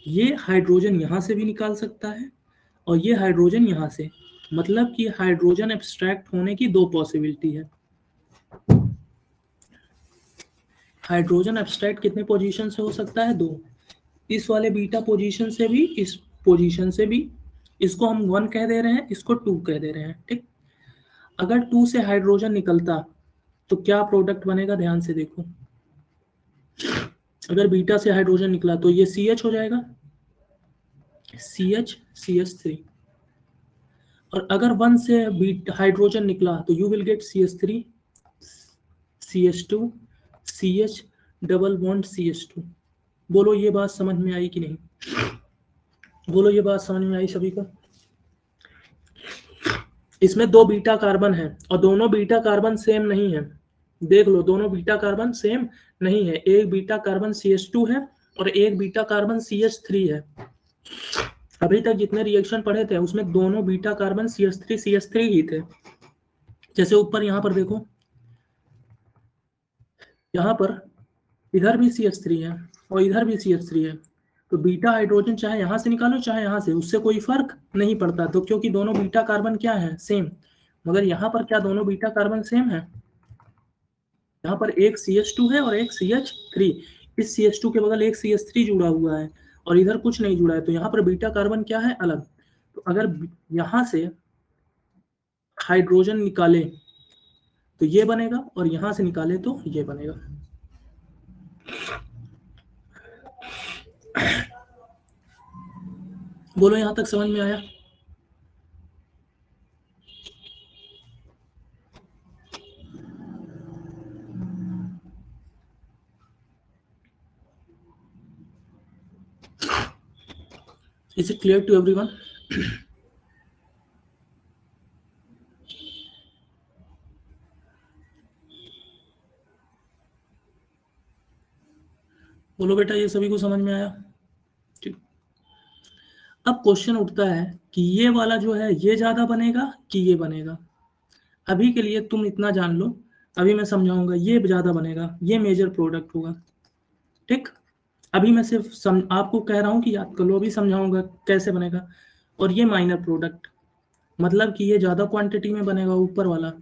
ये हाइड्रोजन यहाँ से भी निकाल सकता है और ये हाइड्रोजन यहाँ से, मतलब कि हाइड्रोजन एब्स्ट्रैक्ट होने की दो पॉसिबिलिटी है। हाइड्रोजन एब्स्ट्रैक्ट कितने पोजीशन से हो सकता है? 2। इस वाले बीटा पोजीशन से भी, इस पोजीशन से भी। इसको हम 1 कह दे रहे हैं, इसको 2 कह दे रहे हैं, ठीक। अगर 2 से हाइड्रोजन निकलता तो क्या प्रोडक्ट बनेगा? ध्यान से देखो, अगर बीटा से हाइड्रोजन निकला तो ये CH हो जाएगा, CH CH3। और अगर 1 से हाइड्रोजन निकला तो you will get CH3 CH2 CH double bond CH2। बोलो ये बात समझ में आई कि नहीं? बोलो ये बात समझ में आई सभी को? इसमें 2 बीटा कार्बन है और दोनों बीटा कार्बन सेम नहीं है। देख लो, दोनों बीटा कार्बन सेम नहीं है। एक बीटा कार्बन CH2 है और एक बीटा कार्बन CH3 है। अभी तक जितने रिएक्शन पढ़े थे उसमें दोनों बीटा कार्बन CH3 ही थे। जैसे ऊपर यहाँ पर देखो, यहाँ पर इधर भी CH3 है और इधर भी CH3 है। तो बीटा हाइड्रोजन चाहे यहाँ से निकालो चाहे यहाँ से, उससे कोई फर्क नहीं पड़ता। तो क्योंकि दोनों बीटा कार्बन क्या है? सेम। मगर यहाँ पर क्या दोनों बीटा कार्बन सेम है? यहाँ पर एक CH2 है और एक CH3। इस CH2 के बगल एक CH3 जुड़ा हुआ है और इधर कुछ नहीं जुड़ा है। तो यहाँ पर बीटा कार्बन क्या है? अलग। तो अगर यहाँ से हाइड्रोजन निकाले तो ये बनेगा और यहाँ से निकाले तो ये बनेगा। बोलो यहाँ तक समझ में आया? Is it clear to everyone? बोलो बेटा, ये सभी को समझ में आया? ठीक। अब क्वेश्चन उठता है कि ये वाला जो है ये ज्यादा बनेगा कि ये बनेगा। अभी के लिए तुम इतना जान लो, अभी मैं समझाऊंगा, ये ज्यादा बनेगा, ये मेजर प्रोडक्ट होगा, ठीक। अभी मैं सिर्फ आपको कह रहा हूँ कि याद कर लो, अभी समझाऊंगा कैसे बनेगा। और ये माइनर प्रोडक्ट, मतलब कि ये ज्यादा क्वांटिटी में बनेगा ऊपर वाला।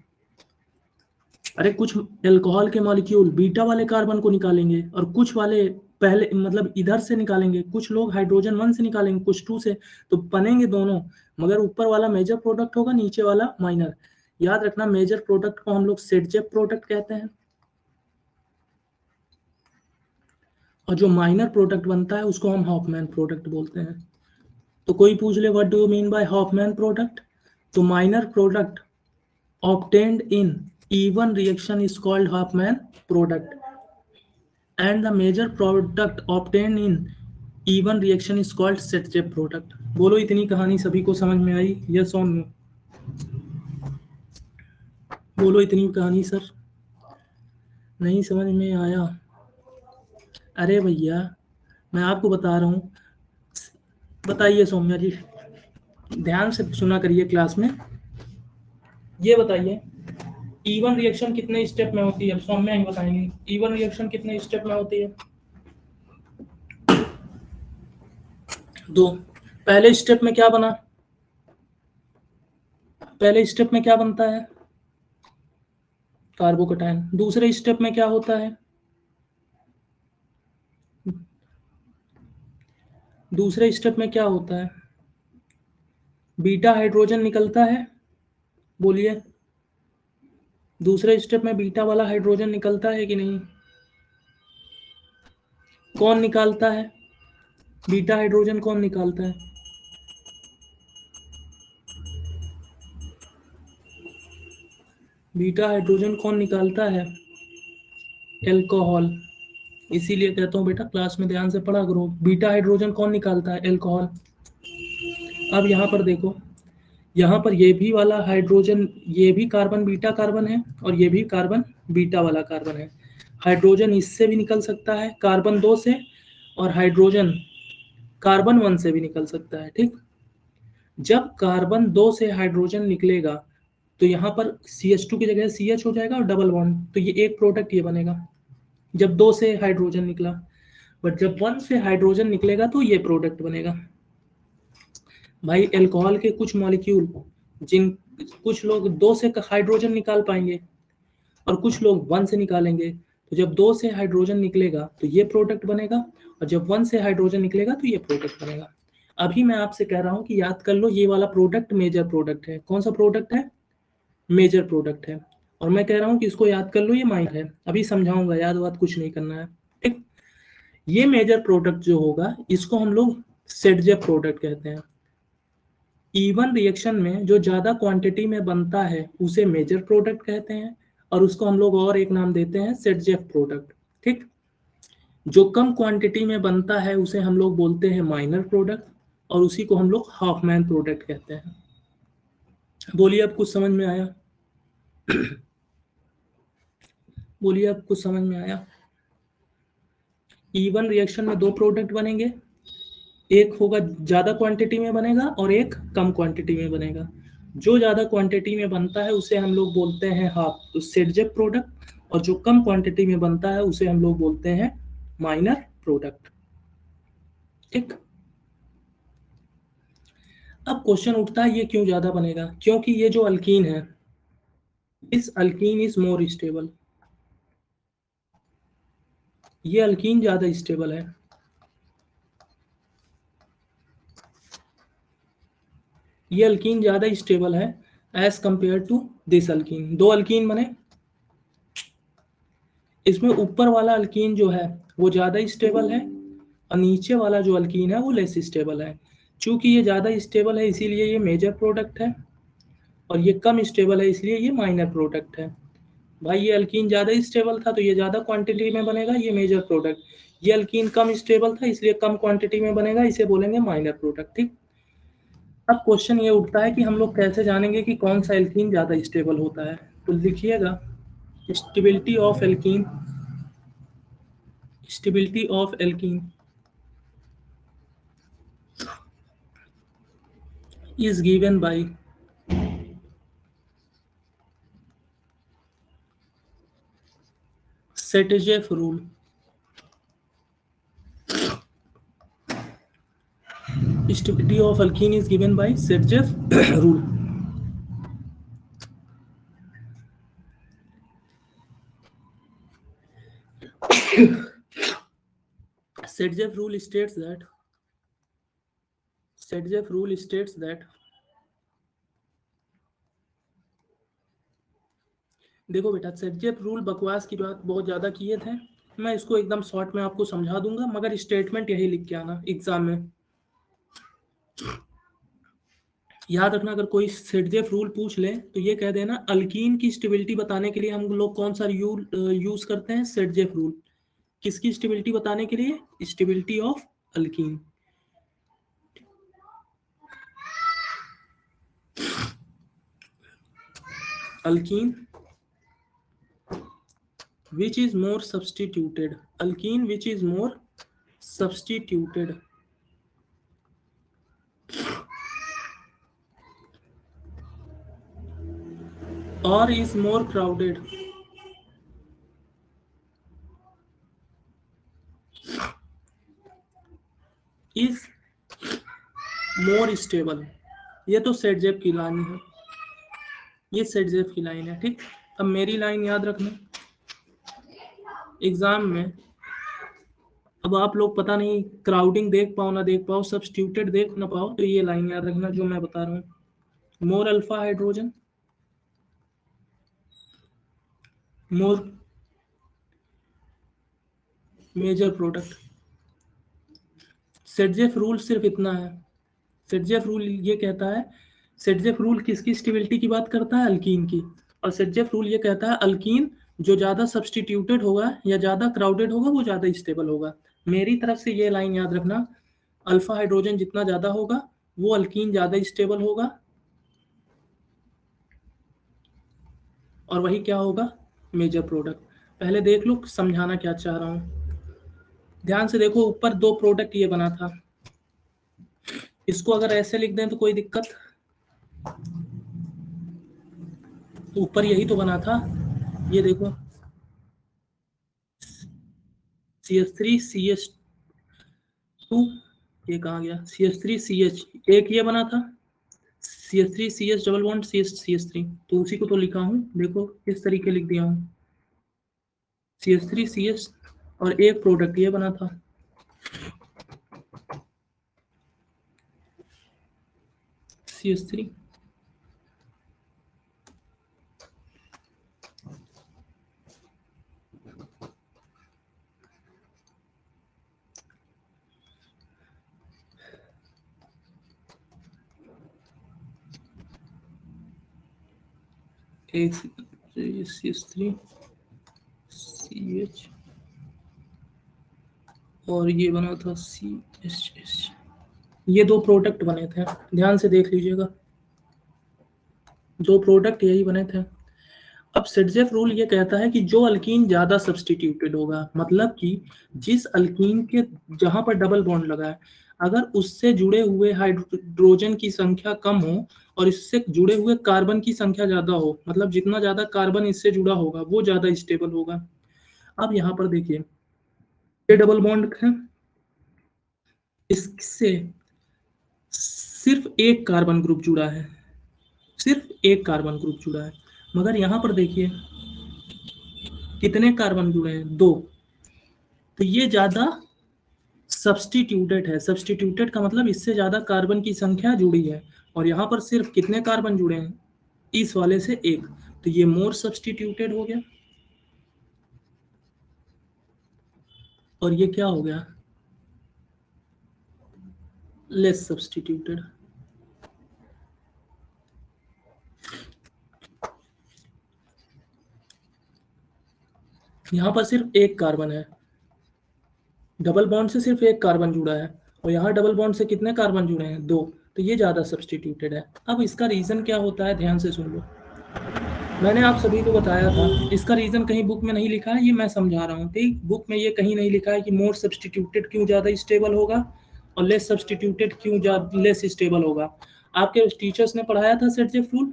अरे कुछ एल्कोहल के मॉलिक्यूल बीटा वाले कार्बन को निकालेंगे और कुछ वाले पहले मतलब इधर से निकालेंगे, कुछ लोग हाइड्रोजन 1 से निकालेंगे, कुछ 2 से, तो बनेंगे दोनों। मगर ऊपर वाला मेजर प्रोडक्ट होगा, नीचे वाला माइनर। याद रखना, मेजर प्रोडक्ट को हम लोग सेटजेप प्रोडक्ट कहते हैं और जो माइनर प्रोडक्ट बनता है उसको हम हॉफमैन प्रोडक्ट बोलते हैं। तो कोई पूछ ले what do you mean by Hofmann product, तो minor product obtained in even reaction is called Hofmann product and the major product obtained in even reaction is called Setjev product। बोलो इतनी कहानी सभी को समझ में आई? यस और नो? बोलो इतनी कहानी सर नहीं समझ में आया? अरे भैया मैं आपको बता रहा हूँ। बताइए सौम्या जी, ध्यान से सुना करिए क्लास में। ये बताइए E1 रिएक्शन कितने स्टेप में होती है, सौम्या ही बताएंगे। E1 रिएक्शन कितने स्टेप में होती है? 2। पहले स्टेप में क्या बना? पहले स्टेप में क्या बनता है? कार्बोकैटायन। दूसरे स्टेप में क्या होता है? दूसरे स्टेप में क्या होता है? बीटा हाइड्रोजन निकलता है। बोलिए, दूसरे स्टेप में बीटा वाला हाइड्रोजन निकलता है कि नहीं? कौन निकालता है? बीटा हाइड्रोजन कौन निकालता है? बीटा हाइड्रोजन कौन निकालता है? एल्कोहल। इसीलिए कहता हूँ बेटा क्लास में ध्यान से पढ़ा करो। बीटा हाइड्रोजन कौन निकालता है? एल्कोहल। अब यहाँ पर देखो, यहाँ पर ये भी वाला हाइड्रोजन, ये भी कार्बन बीटा कार्बन है और ये भी कार्बन बीटा वाला कार्बन है। हाइड्रोजन इससे भी निकल सकता है कार्बन 2 से, और हाइड्रोजन कार्बन 1 से भी निकल सकता है। ठीक, जब कार्बन 2 से हाइड्रोजन निकलेगा तो यहाँ पर CH2 की जगह CH हो जाएगा और डबल बॉन्ड, तो ये एक प्रोडक्ट ये बनेगा जब 2 से हाइड्रोजन निकला। बट जब 1 से हाइड्रोजन निकलेगा तो ये प्रोडक्ट बनेगा। भाई एल्कोहल के कुछ मॉलिक्यूल, जिन कुछ लोग 2 से हाइड्रोजन निकाल पाएंगे और कुछ लोग 1 से निकालेंगे, तो जब 2 से हाइड्रोजन निकलेगा तो ये प्रोडक्ट बनेगा, और जब 1 से हाइड्रोजन निकलेगा तो ये प्रोडक्ट बनेगा। अभी मैं आपसे कह रहा हूँ कि याद कर लो, ये वाला प्रोडक्ट मेजर प्रोडक्ट है। कौन सा प्रोडक्ट है? मेजर प्रोडक्ट है। और मैं कह रहा हूँ कि इसको याद कर लो, ये माइनर है। अभी समझाऊंगा, याद वाद कुछ नहीं करना है। ठीक, ये मेजर प्रोडक्ट जो होगा इसको हम लोग सेडजेफ प्रोडक्ट कहते हैं। इवन रिएक्शन में जो ज्यादा क्वांटिटी में बनता है उसे मेजर प्रोडक्ट कहते हैं, और उसको हम लोग और एक नाम देते हैं सेडजेफ प्रोडक्ट। ठीक, जो कम क्वांटिटी में बनता है उसे हम लोग बोलते हैं माइनर प्रोडक्ट, और उसी को हम लोग हाफमैन प्रोडक्ट कहते हैं। बोलिए, अब कुछ समझ में आया? बोलिए, अब कुछ समझ में आया? इवन रिएक्शन में 2 प्रोडक्ट बनेंगे, एक होगा ज्यादा क्वांटिटी में बनेगा और एक कम क्वांटिटी में बनेगा। जो ज्यादा क्वांटिटी में बनता है उसे हम लोग बोलते हैं हाफ सेडजेफ प्रोडक्ट, और जो कम क्वांटिटी में बनता है उसे हम लोग बोलते हैं माइनर प्रोडक्ट। ठीक, अब क्वेश्चन उठता है ये क्यों ज्यादा बनेगा? क्योंकि ये जो अल्कीन है, इस अल्कीन इज मोर स्टेबल। ये अल्कीन ज्यादा स्टेबल है। ये अल्कीन ज्यादा स्टेबल है as compare to this alkene. 2 alkene बने, इसमें ऊपर वाला अल्कीन जो है वो ज़्यादा स्टेबल है, और नीचे वाला जो अल्कीन है वो लेस स्टेबल है। चूंकि ये ज़्यादा स्टेबल है इसीलिए ये मेजर प्रोडक्ट है, और ये कम स्टेबल है इसलिए ये माइनर प्रोडक्ट है। भाई ये अल्कीन ज़्यादा स्टेबल था तो ये ज़्यादा क्वांटिटी में बनेगा, ये मेजर प्रोडक्ट। ये अल्कीन कम स्टेबल था इसलिए कम क्वांटिटी में बनेगा, इसे बोलेंगे माइनर प्रोडक्ट। ठीक, अब क्वेश्चन ये उठता है कि हम लोग कैसे जानेंगे कि कौन सा एल्कीन ज़्यादा स्टेबल होता है? तो लिखिएगा, stability of alkene, stability of alkene is given by Setjeff rule. Stability of alkene is given by Setjeff rule. Setjeff rule states that Setjeff rule states that देखो बेटा, सेटजेफ रूल बकवास की बात बहुत ज़्यादा किए थे। मैं इसको एकदम शॉर्ट में आपको समझा दूंगा, मगर स्टेटमेंट यही लिख के आना एग्जाम में। याद रखना, अगर कोई सेटजेफ रूल पूछ ले तो ये कह देना अल्कीन की स्टेबिलिटी बताने के लिए हम लोग कौन सा यूज करते हैं? सेटजेफ रूल। किसकी स्टेबिलिटी बताने के लिए? Stability of alkyne. Alkyne which is more substituted, alkene which is more substituted, or is more crowded, is more stable। ये तो सेटजेफ की लाइन है, ये सेटजेफ की लाइन है, ठीक। अब मेरी लाइन याद रखना एग्जाम में। अब आप लोग पता नहीं क्राउडिंग देख पाओ ना देख पाओ, सब्स्टिट्यूटेड देख ना पाओ, तो ये लाइन याद रखना जो मैं बता रहा हूँ। मोर अल्फा हाइड्रोजन, मोर मेजर प्रोडक्ट। सेटजेफ रूल सिर्फ इतना है, सेटजेफ रूल ये कहता है, सेटजेफ रूल किसकी स्टेबिलिटी की बात करता है? अल्कीन की। और सेटजेफ रूल ये कहता है अल्कीन जो ज़्यादा सब्स्टिट्यूटेड होगा या ज़्यादा क्राउडेड होगा वो ज़्यादा स्टेबल होगा। मेरी तरफ से ये लाइन याद रखना, अल्फा हाइड्रोजन जितना ज़्यादा होगा वो अल्कीन ज़्यादा स्टेबल होगा, और वही क्या होगा? Major product. पहले देख लो समझाना क्या चाह रहा हूँ, ध्यान से देखो। ऊपर दो प्रोडक्ट ये बना था, इसको अगर ऐसे लिख दें तो कोई दिक्कत? ऊपर यही तो बना था, ये देखो CH3CH2, ये कहाँ गया? CH3CH, एक ये बना था CH3CH डबल बॉन्ड CH3, तो उसी को तो लिखा हूँ, देखो इस तरीके लिख दिया हूँ CH3CH, और एक प्रोडक्ट ये बना था CH3। एक CH3 CH, और ये बना था CHS। ये दो प्रोडक्ट बने थे, ध्यान से देख लीजिएगा, दो प्रोडक्ट यही बने थे। अब सेटजेफ रूल ये कहता है कि जो अल्कीन ज्यादा सब्स्टिट्यूटेड होगा, मतलब कि जिस अल्कीन के जहां पर डबल बॉन्ड लगा है, अगर उससे जुड़े हुए हाइड्रोजन की संख्या कम हो और इससे जुड़े हुए कार्बन की संख्या ज्यादा हो, मतलब जितना ज्यादा कार्बन इससे जुड़ा होगा वो ज्यादा स्टेबल होगा। अब यहाँ पर देखिए ये डबल बॉन्ड है, इससे सिर्फ एक कार्बन ग्रुप जुड़ा है, सिर्फ एक कार्बन ग्रुप जुड़ा है, मगर यहाँ पर देखिए कितने कार्बन जुड़े हैं? दो। तो ये ज्यादा सब्स्टिट्यूटेड है, सब्स्टिट्यूटेड का मतलब इससे ज्यादा कार्बन की संख्या जुड़ी है, और यहाँ पर सिर्फ कितने कार्बन जुड़े हैं? इस वाले से एक, तो ये मोर सब्स्टिट्यूटेड हो गया, और ये क्या हो गया? Less substituted. यहाँ पर सिर्फ एक कार्बन है, डबल बॉन्ड से सिर्फ एक कार्बन जुड़ा है, और यहाँ डबल बॉन्ड से कितने कार्बन जुड़े हैं? दो, तो ये ज्यादा सब्स्टिट्यूटेड है। अब इसका रीजन क्या होता है, ध्यान से सुन लो, मैंने आप सभी को बताया था, इसका रीजन कहीं बुक में नहीं लिखा है, ये मैं समझा रहा हूँ, ठीक। बुक में ये कहीं नहीं लिखा है कि मोर सब्स्टिट्यूटेड क्यों ज्यादा स्टेबल होगा और लेस सब्स्टिट्यूटेड क्यों लेस स्टेबल होगा। आपके टीचर्स ने पढ़ाया था सेटजेफ रूल,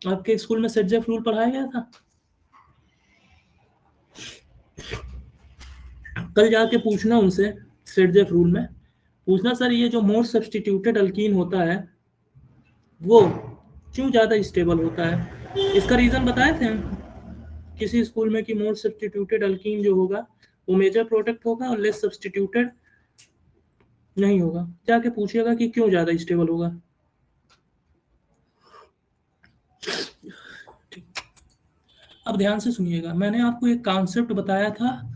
आपके स्कूल में सेटजेफ रूल पढ़ाया गया था। कल जाके पूछना उनसे, सेटजेफ रूल में पूछना, सर ये जो मोर सब्स्टिट्यूटेड अल्कीन होता है वो क्यों ज्यादा स्टेबल होता है? इसका रीजन बताए थे हम किसी स्कूल में कि मोर सब्स्टिट्यूटेड अल्कीन जो होगा वो मेजर प्रोडक्ट होगा और लेस सब्स्टिट्यूटेड नहीं होगा। जाके पूछिएगा कि क्यों ज्यादा स्टेबल होगा। अब ध्यान से सुनिएगा, मैंने आपको एक कॉन्सेप्ट बताया था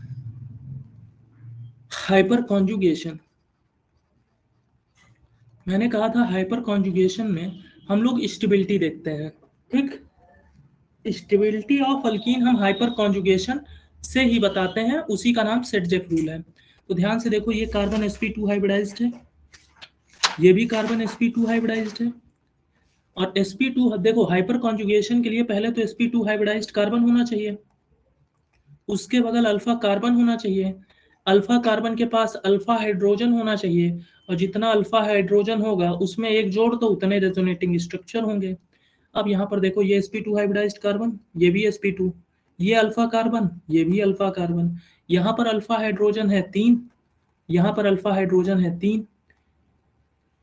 हाइपर कॉन्जुगेशन। मैंने कहा था हाइपर कॉन्जुगेशन में हम लोग स्टेबिलिटी देखते हैं, ठीक। स्टेबिलिटी ऑफ अल्कीन हम हाइपर कॉन्जुगेशन से ही बताते हैं, उसी का नाम सेटजेफ रूल है। तो ध्यान से देखो, ये कार्बन sp2 हाइब्रिडाइज्ड है, ये भी कार्बन sp2 हाइब्रिडाइज्ड है, और sp2 देखो हाइपर कॉन्जुगेशन के लिए पहले तो sp2 हाइब्रिडाइज्ड कार्बन होना चाहिए, उसके बगल अल्फा कार्बन होना चाहिए, अल्फा कार्बन के पास अल्फा हाइड्रोजन होना चाहिए, और जितना अल्फा हाइड्रोजन होगा उसमें एक जोड़ तो उतने रेजोनेटिंग स्ट्रक्चर होंगे। अब यहाँ पर देखो ये sp2 हाइब्रिडाइज्ड कार्बन, ये भी sp2, ये अल्फा कार्बन, ये भी अल्फा कार्बन, यहाँ पर अल्फा हाइड्रोजन है 3, यहाँ पर अल्फा हाइड्रोजन है 3,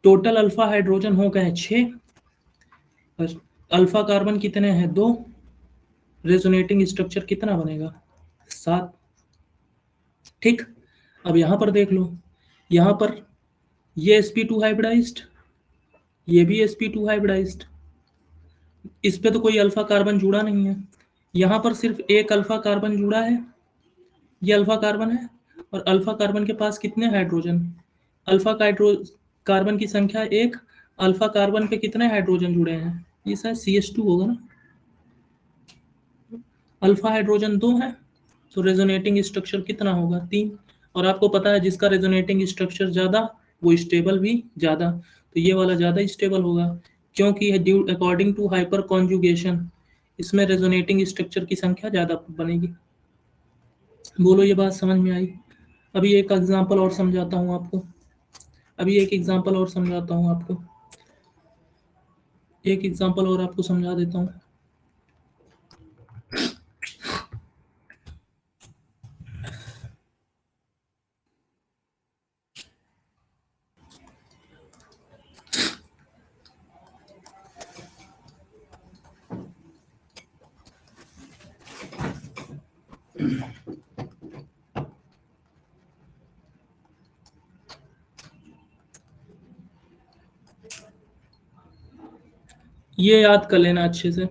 टोटल अल्फा हाइड्रोजन हो गए 6, अल्फा कार्बन कितने हैं 2, रेजोनेटिंग स्ट्रक्चर कितना बनेगा 7। ठीक, अब यहाँ पर देख लो, यहाँ पर ये sp2 हाइब्रिडाइज्ड, ये भी sp2 हाइब्रिडाइज्ड, इस पे तो कोई अल्फा कार्बन जुड़ा नहीं है, यहाँ पर सिर्फ एक अल्फा कार्बन जुड़ा है, ये अल्फा कार्बन है, और अल्फा कार्बन के पास कितने हाइड्रोजन, अल्फा कार्बन की संख्या 1, अल्फा कार्बन पे कितने हाइड्रोजन जुड़े हैं, ये शायद CH2 होगा ना, अल्फा हाइड्रोजन 2 है, तो रेजोनेटिंग स्ट्रक्चर कितना होगा 3, और आपको पता है जिसका रेजोनेटिंग स्ट्रक्चर ज़्यादा वो स्टेबल भी ज़्यादा, तो ये वाला ज़्यादा स्टेबल होगा, क्योंकि due according to hyperconjugation इसमें रेजोनेटिंग स्ट्रक्चर की संख्या ज़्यादा बनेगी। बोलो ये बात समझ में आई? अभी एक एग्जांपल और समझाता हूँ आपको, अभी एक एग्जांपल और समझाता हूँ आपको, एक एग्जांपल और आपको समझा देता हूँ। ये याद कर लेना अच्छे से,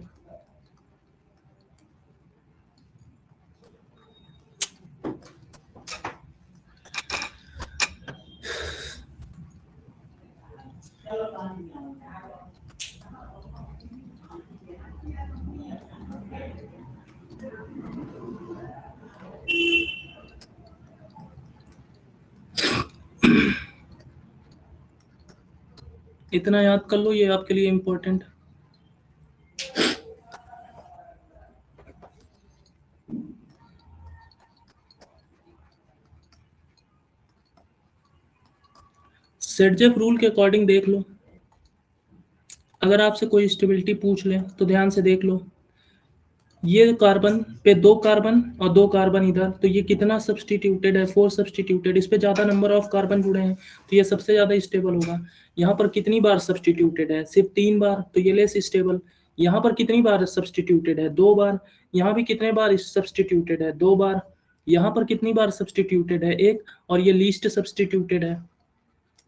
इतना याद कर लो, ये आपके लिए इम्पोर्टेंट। सेडजेफ रूल के अकॉर्डिंग देख लो, अगर आपसे कोई स्टेबिलिटी पूछ ले तो ध्यान से देख लो, ये कार्बन पे 2 कार्बन और 2 कार्बन इधर, तो ये कितना सब्सटीट्यूटेड है 4 सब्सटीट्यूटेड, इस पे ज़्यादा नंबर ऑफ कार्बन जुड़े हैं तो ये सबसे ज़्यादा स्टेबल होगा। यहाँ पर कितनी बार सब्सटीट्यूटेड है, सिर्फ 3 बार, तो ये लेस स्टेबल। यहाँ पर कितनी बार सब्सटीट्यूटेड है 2 बार, यहाँ भी कितने बार सब्सटीट्यूटेड है 2 बार, यहाँ पर कितनी बार सब्सटीट्यूटेड है 1, और ये लीस्ट सब्सटीट्यूटेड है।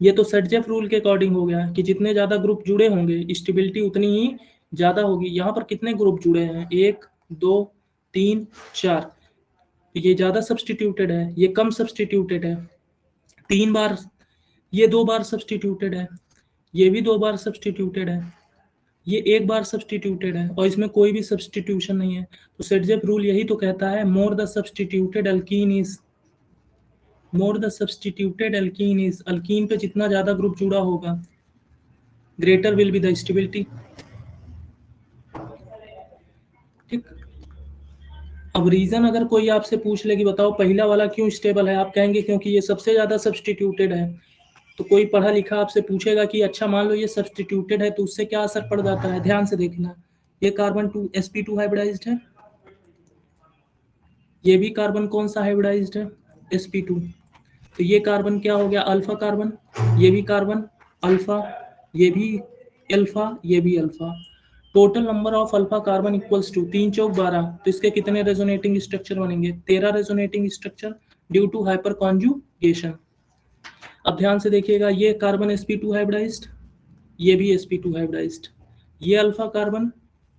ये तो सेडजेफ रूल के अकॉर्डिंग हो गया कि जितने ज़्यादा ग्रुप जुड़े होंगे स्टेबिलिटी उतनी ही ज़्यादा होगी। यहाँ पर कितने ग्रुप जुड़े हैं 1 2 3 4, तो ये ज़्यादा सब्सटीट्यूटेड है, ये कम सब्सटीट्यूटेड है, 3 बार, ये 2 बार सब्सटीट्यूटेड है, ये भी 2 बार सब्सटीट्यूटेड है, ये 1 बार सब्सटीट्यूटेड है, और इसमें कोई भी सब्सटीट्यूशन नहीं है। तो सेडजेफ रूल यही तो कहता है more the substituted alkyne is, more the substituted alkene is, alkyne पे जितना ज़्यादा ग्रुप जुड़ा होगा greater will be the stability. ठीक, अब रीजन अगर कोई आपसे पूछ ले कि बताओ पहला वाला क्यों स्टेबल है, आप कहेंगे क्योंकि ये सबसे ज्यादा सब्सटीट्यूटेड है। तो कोई पढ़ा लिखा आपसे पूछेगा कि अच्छा मान लो ये सब्सटीट्यूटेड है तो उससे क्या असर पड़ जाता है, ध्यान से देखना, ये कार्बन 2 sp2 हाइब्रिडाइज्ड है, ये भी कार्बन कौन सा हाइब्रिडाइज्ड है sp2, तो ये कार्बन क्या हो गया अल्फा कार्बन, ये भी कार्बन अल्फा, ये भी अल्फा, ये भी alpha, total number of alpha carbon equals to 3 चौक 12, तो इसके कितने रेजोनेटिंग स्ट्रक्चर बनेंगे 13 resonating structure due to hyperconjugation. अब ध्यान से देखिएगा, ये कार्बन sp2 हाइब्रिडाइज्ड, ये भी sp2 हाइब्रिडाइज्ड, ये अल्फा कार्बन,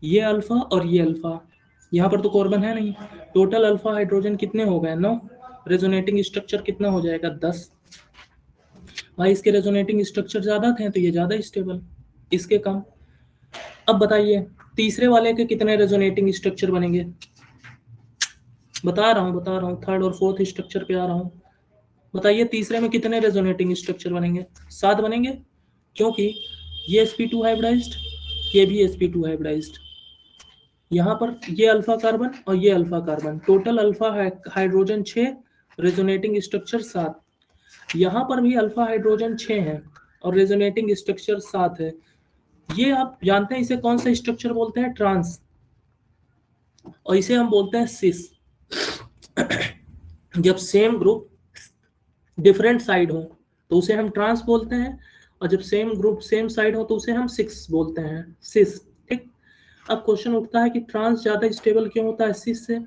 ये अल्फा और ये अल्फा, यहाँ पर तो कार्बन है नहीं, टोटल अल्फा हाइड्रोजन कितने हो गए 9, रेजोनेटिंग स्ट्रक्चर कितना हो जाएगा 10। भाई इसके रेजोनेटिंग स्ट्रक्चर ज्यादा थे तो ये ज्यादा स्टेबल, इसके कम। अब बताइए तीसरे वाले के कितने रेजोनेटिंग स्ट्रक्चर बनेंगे, बता रहा हूँ, थर्ड और फोर्थ स्ट्रक्चर पे आ रहा हूँ। बताइए तीसरे में कितने रेजोनेटिंग स्ट्रक्चर बनेंगे, 7 बनेंगे, क्योंकि ये sp2 हाइब्रिडाइज्ड, ये भी sp2 हाइब्रिडाइज्ड, यहाँ पर ये अल्फा कार्बन और ये alpha carbon, total alpha hydrogen 6, resonating structure 7, यहाँ पर भी अल्फा हाइड्रोजन 6 है और रेजोनेटिंग स्ट्रक्चर 7 है, ये आप जानते हैं इसे कौन सा स्ट्रक्चर बोलते हैं? ट्रांस। और इसे हम बोलते हैं सिस। जब सेम ग्रुप डिफरेंट साइड हो तो उसे हम ट्रांस बोलते हैं, और जब सेम ग्रुप सेम साइड हो तो उसे हम सिक्स बोलते हैं, सिस। ठीक। अब क्वेश्चन उठता है कि ट्रांस ज्यादा स्टेबल क्यों होता है सिस से?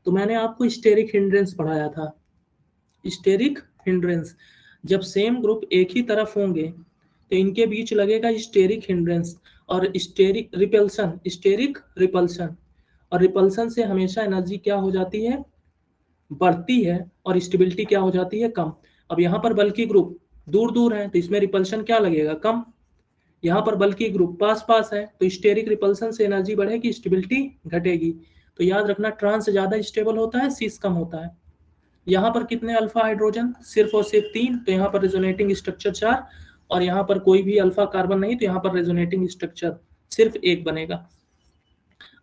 तो मैंने आपको स्टेरिक हिंड्रेंस पढ़ाया था। स्टेरिक हिंड्रेंस, जब सेम ग्रुप एक ही तरफ होंगे तो इनके बीच लगेगा स्टेरिक हिंड्रेंस, और स्टेरिक रिपल्सन, स्टेरिक रिपल्सन, और रिपल्सन से हमेशा एनर्जी क्या हो जाती है? बढ़ती है, और स्टेबिलिटी क्या हो जाती है? कम। अब यहाँ पर बल्कि ग्रुप दूर दूर है तो इसमें रिपल्शन क्या लगेगा? कम। यहाँ पर बल्कि ग्रुप पास पास है तो स्टेरिक रिपल्सन से एनर्जी बढ़ेगी, स्टेबिलिटी घटेगी। तो याद रखना, ट्रांस ज्यादा स्टेबल होता है, सीस कम होता है। यहाँ पर कितने अल्फा हाइड्रोजन? सिर्फ और सिर्फ 3, तो यहाँ पर रेजोनेटिंग स्ट्रक्चर 4, और यहाँ पर कोई भी अल्फा कार्बन नहीं, तो यहाँ पर रेजोनेटिंग स्ट्रक्चर सिर्फ 1 बनेगा।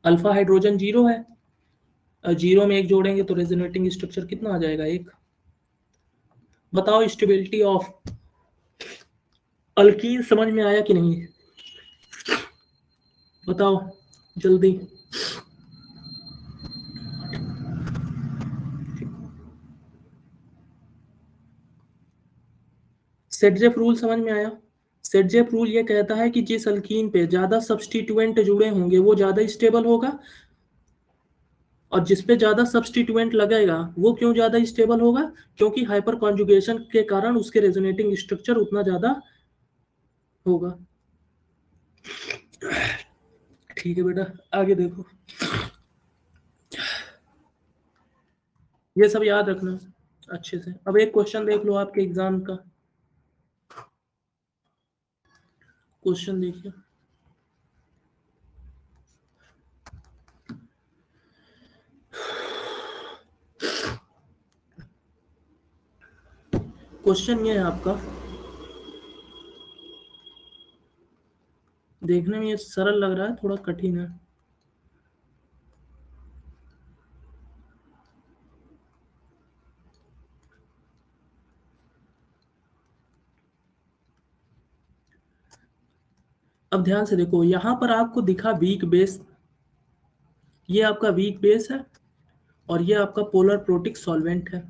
अल्फा हाइड्रोजन 0 है, 0 में 1 जोड़ेंगे तो रेजोनेटिंग स्ट्रक्चर कितना आ जाएगा? 1। बताओ स्टेबिलिटी ऑफ अल्कीन समझ में आया कि नहीं? बताओ जल्दी। सेटजेफ रूल समझ में आया? सेटजेफ रूल ये कहता है कि जिस अल्कीन पे ज्यादा सब्स्टिट्यूएंट जुड़े होंगे वो ज्यादा स्टेबल होगा, और जिसपे ज्यादा सब्स्टिट्यूएंट लगेगा वो क्यों ज्यादा स्टेबल होगा? क्योंकि हाइपर कॉन्जुगेशन के कारण उसके रेजोनेटिंग स्ट्रक्चर उतना ज्यादा होगा। ठीक है बेटा, आगे देखो। ये सब याद रखना अच्छे से। अब एक क्वेश्चन देख लो आपके एग्जाम का। क्वेश्चन देखिए। क्वेश्चन ये है आपका, देखने में ये सरल लग रहा है, थोड़ा कठिन है। अब ध्यान से देखो, यहां पर आपको दिखा वीक बेस, ये आपका वीक बेस है, और ये आपका पोलर प्रोटिक सॉल्वेंट है,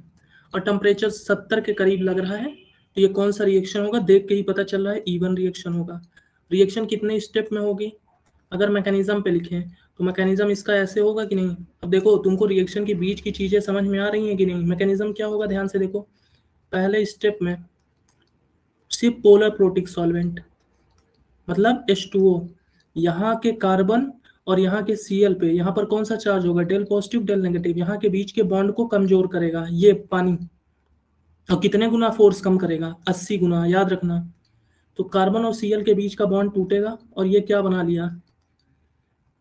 और टेम्परेचर 70 के करीब लग रहा है। तो ये कौन सा रिएक्शन होगा? देख के ही पता चल रहा है, इवन रिएक्शन होगा। रिएक्शन कितने स्टेप में होगी? अगर मैकेनिज्म पे लिखें तो मैकेनिज्म इसका ऐसे होगा कि नहीं? अब देखो, तुमको रिएक्शन के बीच की चीजें समझ में आ रही हैं कि नहीं? मैकेनिज्म क्या होगा, ध्यान से देखो। पहले स्टेप में सिर्फ पोलर प्रोटिक सॉल्वेंट, मतलब H2O, यहाँ के कार्बन और यहाँ के Cl पे, यहाँ पर कौन सा चार्ज होगा? डेल पॉजिटिव डेल नेगेटिव, यहाँ के बीच के बॉन्ड को कमजोर करेगा ये पानी। और कितने गुना फोर्स कम करेगा? 80 गुना, याद रखना। तो कार्बन और Cl के बीच का बॉन्ड टूटेगा, और ये क्या बना लिया?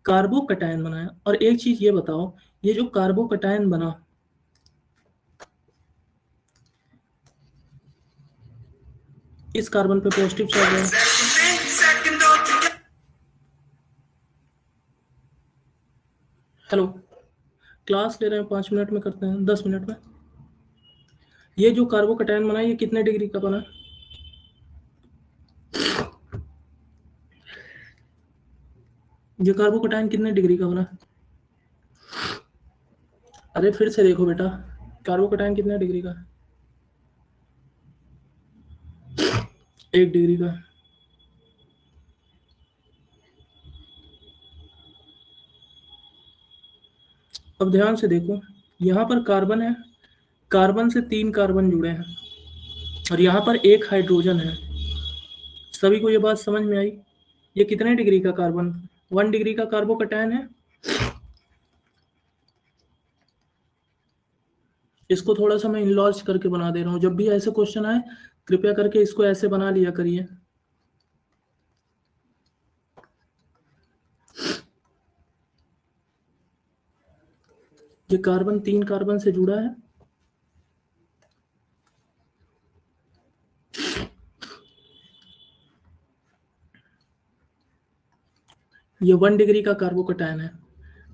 कार्बोकटायन बनाया। और एक चीज ये बताओ, ये जो कार्बोकटायन बना, इस कार्बन पे पॉजिटिव चार्ज है। हेलो, क्लास ले रहे हैं, 5 मिनट में करते हैं, 10 मिनट में। ये जो कार्बोकटायन बना, ये कितने डिग्री का बना? ये कार्बोकटायन कितने डिग्री का बना? अरे फिर से देखो बेटा, कार्बोकटायन कितने डिग्री का? 1 डिग्री का। अब ध्यान से देखो, यहाँ पर कार्बन है, कार्बन से 3 कार्बन जुड़े हैं, और यहाँ पर 1 हाइड्रोजन है। सभी को ये बात समझ में आई? ये कितने डिग्री का कार्बन? 1 डिग्री का कार्बोकटायन है। इसको थोड़ा सा मैं इनलॉज करके बना दे रहा हूँ, जब भी ऐसे क्वेश्चन आए कृपया करके इसको ऐसे बना लिया करिए। ये कार्बन 3 कार्बन से जुड़ा है, ये 1 डिग्री का कार्बोकटायन है।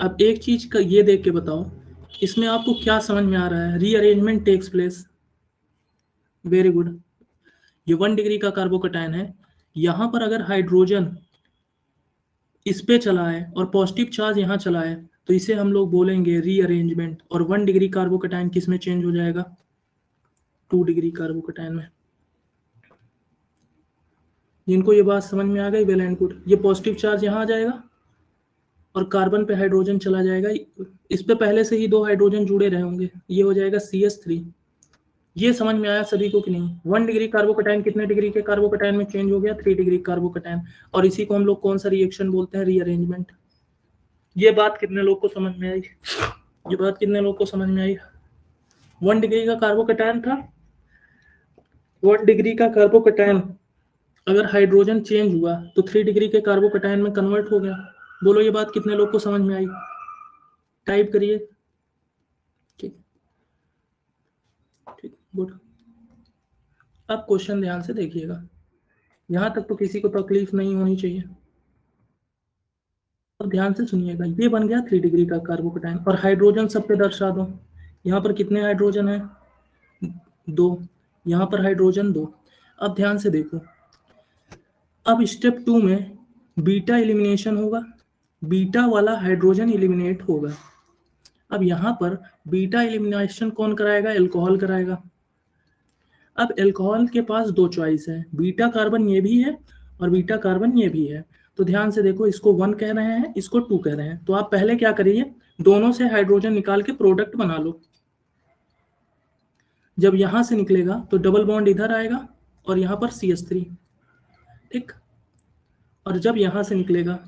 अब एक चीज का ये देख के बताओ, इसमें आपको क्या समझ में आ रहा है? Rearrangement takes place. Very good. ये 1 डिग्री का कार्बोकटायन है। यहाँ पर अगर हाइड्रोजन इस पे चला है और पॉजिटिव चार्ज यहाँ चला है, तो इसे हम लोग बोलेंगे रीअरेंजमेंट। और 1 डिग्री कार्बोकैटायन किस में चेंज हो जाएगा? 2 डिग्री कार्बोकैटायन में। जिनको ये बात समझ में आ गई, वेल एंड गुड। ये पॉजिटिव चार्ज यहाँ आ जाएगा और कार्बन पे हाइड्रोजन चला जाएगा। इस पे पहले से ही 2 हाइड्रोजन जुड़े रहे होंगे, ये हो जाएगा CH3। ये समझ में आया सभी को कि नहीं? 1 डिग्री कार्बोकैटायन कितने डिग्री के कार्बोकैटायन में चेंज हो गया? 3 डिग्री कार्बोकैटायन। और इसी को हम लोग कौन सा रिएक्शन बोलते हैं? रीअरेंजमेंट। ये बात कितने लोग को समझ में आई? ये बात कितने लोग को समझ में आई? 1 डिग्री का कार्बोकैटायन था, 1 डिग्री का कार्बोकैटायन अगर हाइड्रोजन चेंज हुआ तो 3 डिग्री के कार्बोकैटायन में कन्वर्ट हो गया। बोलो ये बात कितने लोग को समझ में आई? टाइप करिए। ठीक ठीक, गुड। अब क्वेश्चन ध्यान से देखिएगा, यहां तक तो किसी को तकलीफ नहीं होनी चाहिए। अब ध्यान से सुनिएगा, ये बन गया 3 डिग्री का कार्बोकैटायन और हाइड्रोजन सब पे दर्शा दो। यहाँ पर कितने हाइड्रोजन है? 2। यहाँ पर हाइड्रोजन 2। अब ध्यान से देखो, अब स्टेप 2 में बीटा एलिमिनेशन होगा, बीटा वाला हाइड्रोजन एलिमिनेट होगा। अब यहाँ पर बीटा एलिमिनेशन कौन कराएगा? एल्कोहल कराएगा। अब एल्कोहल के पास 2 चॉइस है, बीटा कार्बन ये भी है और बीटा कार्बन ये भी है। तो ध्यान से देखो, इसको 1 कह रहे हैं, इसको 2 कह रहे हैं। तो आप पहले क्या करिए, दोनों से हाइड्रोजन निकाल के प्रोडक्ट बना लो। जब यहां से निकलेगा तो डबल बॉन्ड इधर आएगा और यहाँ पर CH3। ठीक, और जब यहां से निकलेगा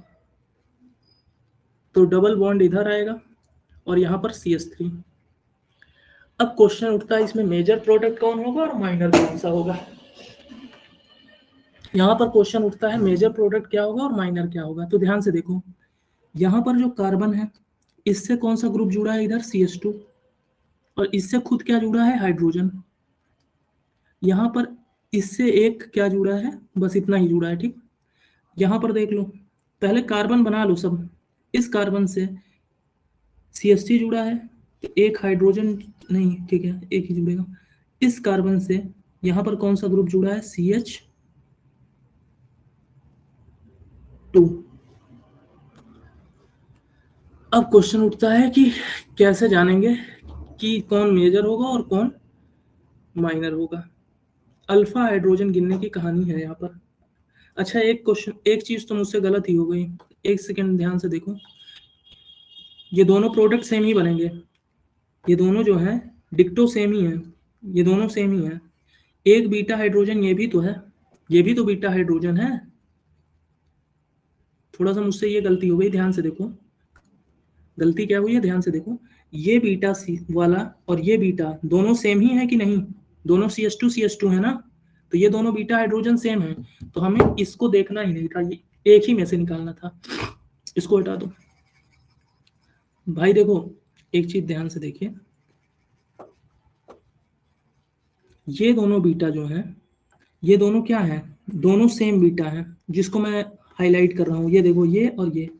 तो डबल बॉन्ड इधर आएगा और यहाँ पर CH3। अब क्वेश्चन उठता है, इसमें मेजर प्रोडक्ट कौन होगा और माइनर कौन सा होगा? यहाँ पर क्वेश्चन उठता है, मेजर प्रोडक्ट क्या होगा और माइनर क्या होगा? तो ध्यान से देखो, यहाँ पर जो कार्बन है, इससे कौन सा ग्रुप जुड़ा है? इधर CH2। और इससे खुद क्या जुड़ा है? हाइड्रोजन। यहाँ पर इससे एक क्या जुड़ा है? बस इतना ही जुड़ा है। ठीक, यहाँ पर देख लो, पहले कार्बन बना लो सब। इस कार्बन से CH3 जुड़ा है, तो एक हाइड्रोजन नहीं, ठीक है, एक ही जुड़ेगा। इस कार्बन से यहाँ पर कौन सा ग्रुप जुड़ा है? CH2। अब क्वेश्चन उठता है कि कैसे जानेंगे कि कौन मेजर होगा और कौन माइनर होगा? अल्फा हाइड्रोजन गिनने की कहानी है यहाँ पर। अच्छा, एक क्वेश्चन, एक चीज तो मुझसे गलत ही हो गई। एक सेकंड ध्यान से देखो, ये दोनों प्रोडक्ट सेम ही बनेंगे। ये दोनों जो है डिक्टो सेम ही है, ये दोनों सेम ही है। एक बीटा हाइड्रोजन ये भी तो है, ये भी तो बीटा हाइड्रोजन है। थोड़ा सा मुझसे ये गलती हो गई, ध्यान से देखो गलती क्या हुई है, ध्यान से देखो। ये बीटा सी वाला और ये बीटा दोनों सेम ही है कि नहीं? दोनों CH2 है ना, तो ये दोनों बीटा हाइड्रोजन सेम है। तो हमें इसको देखना ही नहीं था, ये एक ही में से निकालना था। इसको हटा दो भाई। देखो एक चीज ध्यान से देखिए, ये दोनों बीटा जो है, ये दोनों क्या है? दोनों सेम बीटा है, जिसको मैं हाईलाइट कर रहा हूँ। ये देखो, ये और ये,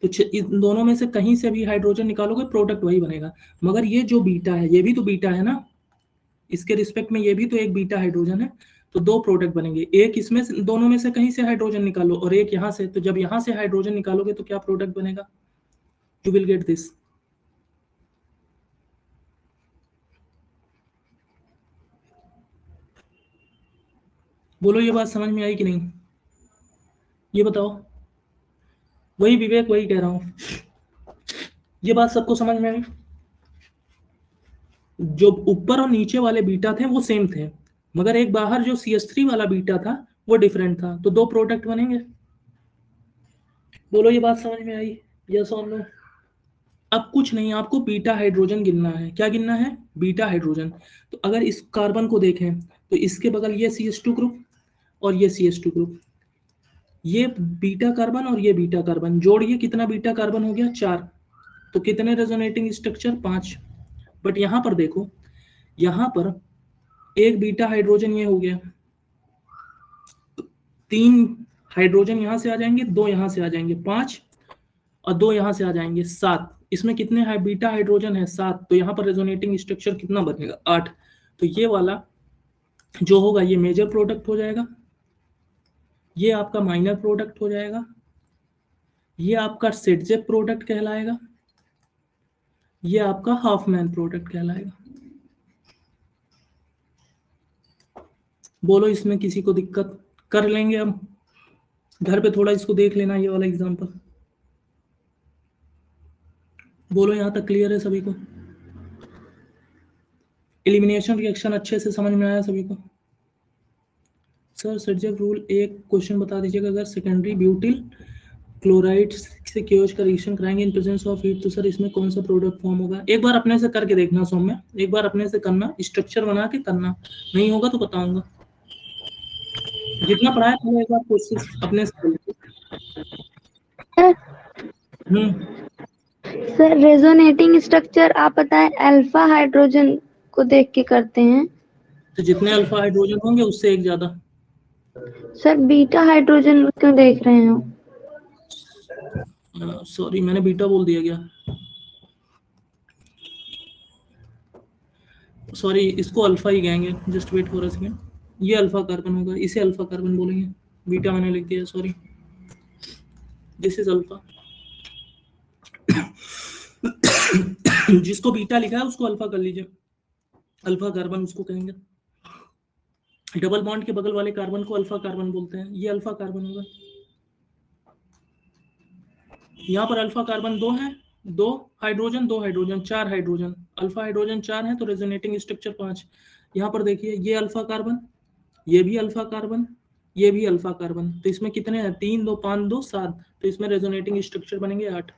तो इन दोनों में से कहीं से भी हाइड्रोजन निकालोगे प्रोडक्ट वही बनेगा। मगर ये जो बीटा है, ये भी तो बीटा है ना, इसके रिस्पेक्ट में ये भी तो एक बीटा हाइड्रोजन है। तो 2 प्रोडक्ट बनेंगे, एक इसमें से, दोनों में से कहीं से हाइड्रोजन निकालो और एक यहाँ से। तो जब यहाँ से हाइड्रोजन निकालोगे तो क्या प्रोडक्ट बनेगा? You will get this. बोलो ये बात समझ में आई कि नहीं? ये बताओ। वही विवेक, वही कह रहा हूँ, ये बात सबको समझ में आई? जो ऊपर और नीचे वाले बीटा थे वो सेम थे, मगर एक बाहर जो CH3 वाला बीटा था वो डिफरेंट था, तो 2 प्रोडक्ट बनेंगे। बोलो ये बात समझ में आई? यस और नो? अब कुछ नहीं, आपको बीटा हाइड्रोजन गिनना है। क्या गिनना है? Beta hydrogen. तो अगर इस कार्बन को देखें तो इसके बगल ये CH2 ग्रुप और ये CH2 ग्रुप, ये बीटा कार्बन और ये बीटा कार्बन जोड़िए, कितना बीटा कार्बन हो गया? 4। तो कितने रेजोनेटिंग स्ट्रक्चर? 5। बट यहां पर देखो, यहां पर एक बीटा हाइड्रोजन ये हो गया, 3 हाइड्रोजन यहां से आ जाएंगे, 2 यहां से आ जाएंगे, 5, और 2 यहां से आ जाएंगे, 7। इसमें कितने बीटा हाइड्रोजन है? 7। तो यहाँ पर रेजोनेटिंग स्ट्रक्चर कितना बनेगा? 8। तो ये वाला जो होगा ये मेजर प्रोडक्ट हो जाएगा, ये आपका माइनर प्रोडक्ट हो जाएगा, ये आपका सिडजेप प्रोडक्ट कहलाएगा, ये आपका हाफमैन प्रोडक्ट कहलाएगा। बोलो इसमें किसी को दिक्कत? कर लेंगे हम, घर पे थोड़ा इसको देख लेना ये वाला एग्जांपल। बोलो यहाँ तक क्लियर है सभी को? एलिमिनेशन रिएक्शन अच्छे से समझ में आया सभी को? सर सिडजेप रूल एक क्वेश्चन बता दीजिएगा, अगर सेकेंडरी ब्यूटिल क्लोराइड से केओएच का रिएक्शन कराएंगे इन प्रेजेंस ऑफ हीट, तो सर इसमें कौन सा प्रोडक्ट फॉर्म होगा? एक बार अपने से करके देखना सौम्य, एक बार अपने से करना, स्ट्रक्चर बना के करना, नहीं होगा तो बताऊंगा। जितना पढ़ाया था एक बार कोशिश अपने से कर लीजिए। सर रेजोनेटिंग स्ट्रक्चर आप बताएं, अल्फा हाइड्रोजन को देख के करते हैं। तो जितने अल्फा हाइड्रोजन होंगे उससे एक ज्यादा। सर बीटा हाइड्रोजन क्यों देख रहे हैं? सॉरी मैंने बीटा बोल दिया क्या? सॉरी, इसको अल्फा ही कहेंगे, just wait for a second. ये अल्फा कार्बन होगा, इसे अल्फा कार्बन बोलेंगे, बीटा मैंने लिख दिया, सॉरी, दिस इज अल्फा। जिसको बीटा लिखा है उसको अल्फा कर लीजिए, अल्फा कार्बन उसको कहेंगे। डबल बॉन्ड के बगल वाले कार्बन को अल्फा कार्बन बोलते हैं, ये अल्फा कार्बन होगा। यहाँ पर अल्फा कार्बन दो है, दो हाइड्रोजन, चार हाइड्रोजन, अल्फा हाइड्रोजन चार है तो रेजोनेटिंग स्ट्रक्चर 5। यहाँ पर देखिए ये अल्फा कार्बन, ये भी अल्फा कार्बन, ये भी अल्फा कार्बन, तो इसमें कितने हैं? 3 2 5 2 7, तो इसमें रेजोनेटिंग स्ट्रक्चर बनेंगे 8।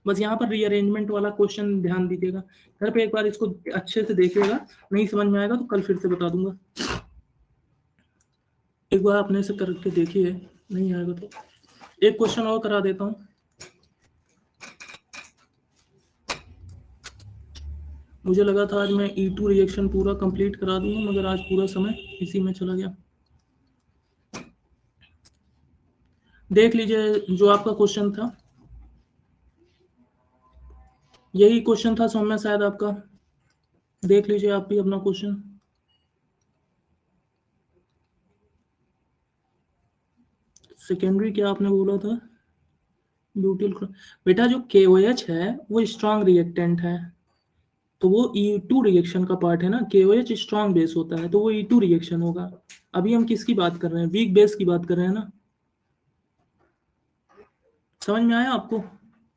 बस यहाँ पर रीअरेंजमेंट वाला क्वेश्चन ध्यान दीजिएगा, घर पे एक बार इसको अच्छे से देखिएगा, नहीं समझ में आएगा तो कल फिर से बता दूंगा। एक बार अपने से करके देखिए, नहीं आएगा तो एक क्वेश्चन और करा देता हूँ। मुझे लगा था आज मैं E2 रिएक्शन पूरा कंप्लीट करा दूंगा, मगर आज पूरा समय इसी में चला गया। देख लीजिए जो आपका क्वेश्चन था, यही क्वेश्चन था सौम्य शायद आपका, देख लीजिए आप भी अपना क्वेश्चन। सेकेंडरी क्या आपने बोला था? ब्यूटिल बेटा, जो KOH है वो स्ट्रॉन्ग रिएक्टेंट है, तो वो E2 रिएक्शन का पार्ट है ना। KOH स्ट्रॉन्ग बेस होता है तो वो E2 रिएक्शन होगा। अभी हम किसकी बात कर रहे हैं? वीक बेस की बात कर रहे हैं ना। समझ में आया आपको?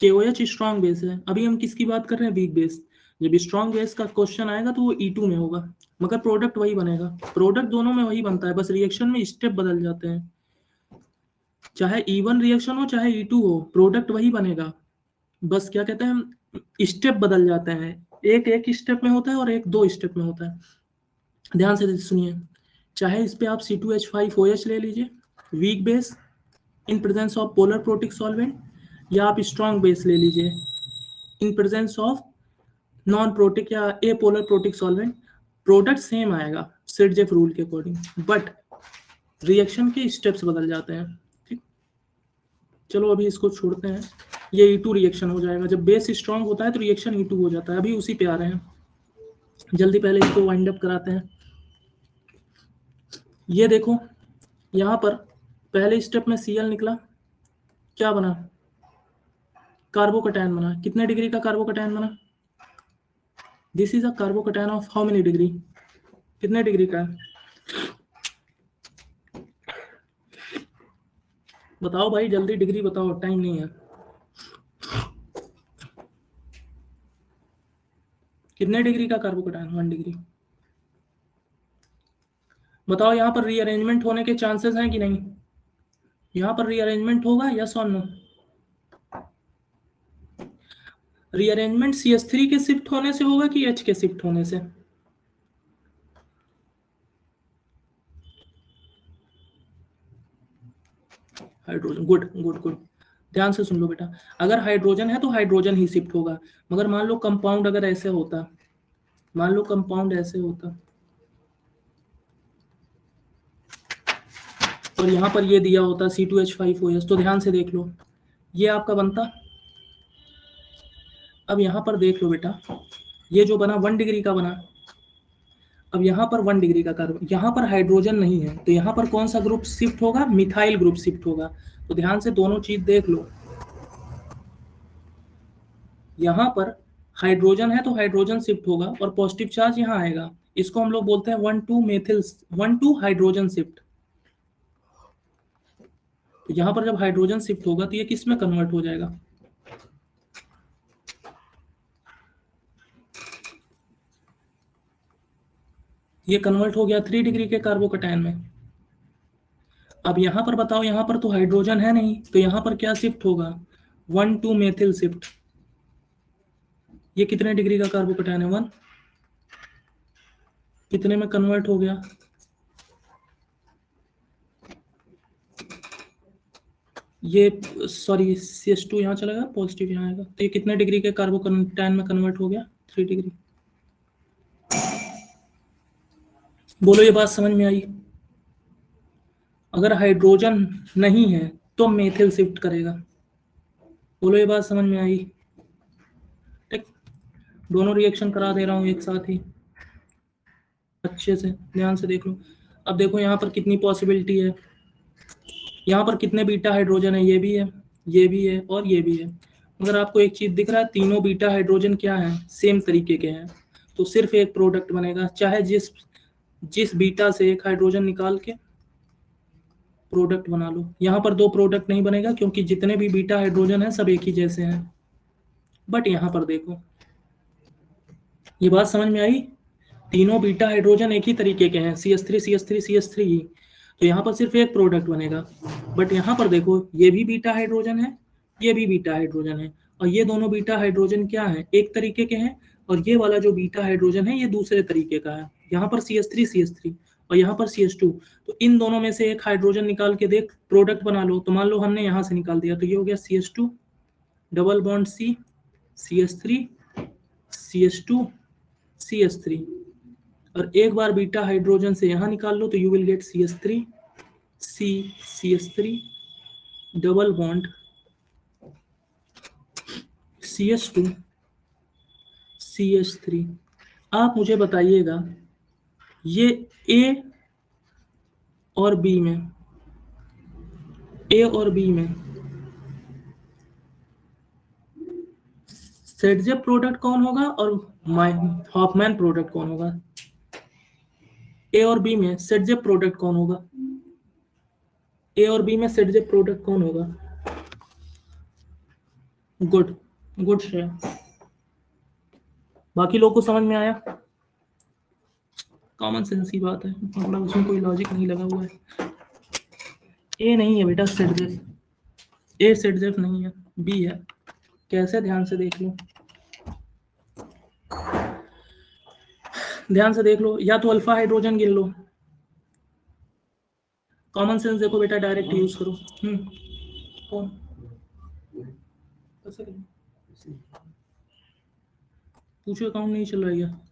KOH स्ट्रॉन्ग बेस है, अभी हम किसकी बात कर रहे हैं? Weak base. जब स्ट्रॉन्ग बेस का क्वेश्चन आएगा तो वो E2 में होगा, मगर प्रोडक्ट वही बनेगा। प्रोडक्ट दोनों में वही बनता है, बस रिएक्शन में स्टेप बदल जाते हैं। चाहे E1 रिएक्शन हो चाहे E2 हो, प्रोडक्ट वही बनेगा, बस क्या कहते हैं, स्टेप बदल जाते हैं। एक एक स्टेप में होता है और एक 2 स्टेप में होता है। ध्यान से सुनिए, चाहे इस पे आप C2H5OH ले लीजिए, weak base in presence of polar protic solvent, या आप स्ट्रॉन्ग बेस ले लीजिए in presence of non protic या a polar protic solvent, product same आएगा सिडजेफ रूल के अकॉर्डिंग, बट रिएक्शन के स्टेप्स बदल जाते हैं। ठीक, चलो अभी इसको छोड़ते हैं। ये E2 रिएक्शन हो जाएगा, जब बेस स्ट्रॉन्ग होता है तो रिएक्शन E2 हो जाता है। अभी उसी पे आ रहे हैं, जल्दी पहले इसको वाइंड अप कराते हैं। ये देखो यहाँ पर पहले स्टेप में Cl निकला, क्या बना? कार्बोकैटायन बना। कितने डिग्री का कार्बोकैटायन बना? This is a carbocation of how many degree? कितने डिग्री का है? बताओ भाई जल्दी, डिग्री बताओ, टाइम नहीं है। कितने डिग्री का कार्बोकैटायन? 1 डिग्री। बताओ यहाँ पर रीअरेंजमेंट होने के चांसेस हैं कि नहीं? यहाँ पर रीअरेंजमेंट होगा, यस और नो? रीअरेंजमेंट CH3 के शिफ्ट होने से होगा कि H के शिफ्ट होने से? हाइड्रोजन, गुड गुड गुड, ध्यान से सुन लो बेटा। अगर हाइड्रोजन है तो हाइड्रोजन ही शिफ्ट होगा, मगर मान लो कंपाउंड अगर ऐसे होता, मान लो कंपाउंड ऐसे होता और यहाँ पर ये दिया होता C2H5OH, तो ध्यान से देख लो, ये आपका बनता। अब यहाँ पर देख लो बेटा, ये जो बना 1 डिग्री का बना। अब यहाँ पर 1 डिग्री का कार्बन, यहाँ पर हाइड्रोजन नहीं है, तो यहाँ पर कौन सा ग्रुप शिफ्ट होगा? मिथाइल ग्रुप शिफ्ट होगा। तो ध्यान से दोनों चीज देख लो, यहाँ पर हाइड्रोजन है तो हाइड्रोजन शिफ्ट होगा और पॉजिटिव चार्ज यहाँ आएगा, इसको हम लोग बोलते हैं 1,2 हाइड्रोजन शिफ्ट। तो यहाँ पर जब हाइड्रोजन शिफ्ट होगा तो ये किस में कन्वर्ट हो जाएगा, ये कन्वर्ट हो गया 3 डिग्री के कार्बोकैटायन में। अब यहाँ पर बताओ, यहाँ पर तो हाइड्रोजन है नहीं, तो यहाँ पर क्या शिफ्ट होगा, 1,2 मेथिल शिफ्ट। ये कितने डिग्री का कार्बोकैटायन है, 1, कितने में कन्वर्ट हो गया, ये सॉरी CH2 यहाँ चला गया, पॉजिटिव यहाँ आएगा, तो ये कितने डिग्री के कार्बोकैटायन में कन्वर्ट हो गया, 3 डिग्री। बोलो ये बात समझ में आई। अगर हाइड्रोजन नहीं है तो मेथिल शिफ्ट करेगा। बोलो ये बात समझ में आई। ठीक, दोनों रिएक्शन करा दे रहा हूँ एक साथ ही, अच्छे से ध्यान से देख लो। अब देखो यहाँ पर कितनी पॉसिबिलिटी है, यहाँ पर कितने बीटा हाइड्रोजन है, ये भी है, ये भी है और ये भी है। अगर आपको एक चीज दिख रहा है, तीनों बीटा हाइड्रोजन क्या है, सेम तरीके के हैं, तो सिर्फ एक प्रोडक्ट बनेगा, चाहे जिस बीटा से एक हाइड्रोजन निकाल के प्रोडक्ट बना लो। यहाँ पर 2 प्रोडक्ट नहीं बनेगा क्योंकि जितने भी बीटा हाइड्रोजन है सब एक ही जैसे हैं। बट यहाँ पर देखो, ये बात समझ में आई, तीनों बीटा हाइड्रोजन एक ही तरीके के हैं, CH3 CH3 CH3 ही, तो यहाँ पर सिर्फ एक प्रोडक्ट बनेगा। बट यहाँ पर देखो, ये भी बीटा हाइड्रोजन है, ये भी बीटा हाइड्रोजन है, और ये दोनों बीटा हाइड्रोजन क्या है, एक तरीके के हैं, और ये वाला जो बीटा हाइड्रोजन है ये दूसरे तरीके का है। यहाँ पर CH3 CH3 और यहाँ पर CH2, तो इन दोनों में से एक हाइड्रोजन निकाल के देख, प्रोडक्ट बना लो। तो मान लो हमने यहाँ से निकाल दिया, तो ये हो गया CH2 double bond C, CH3 CH2 CH3, और एक बार बीटा हाइड्रोजन से यहाँ निकाल लो तो you will get CH3 CH3 double bond CH2 CH3। आप मुझे बताइएगा, ये A और B में, A और B में सेडजेप प्रोडक्ट कौन होगा और हॉफमैन प्रोडक्ट कौन होगा, A और B में सेडजेप प्रोडक्ट कौन होगा, A और B में सेडजेप प्रोडक्ट कौन होगा। गुड गुड श्रेया, बाकी लोग को समझ में आया, कॉमन सेंस की बात है, मतलब उसमें कोई लॉजिक नहीं लगा हुआ है। ए नहीं है बेटा सेडजेफ, ए सेडजेफ नहीं है, बी है। कैसे, ध्यान से देख लो, ध्यान से देख लो, या तो अल्फा हाइड्रोजन गिन लो, कॉमन सेंस देखो बेटा, डायरेक्ट यूज करो। कौन पूछो, अकाउंट नहीं चल रहा है।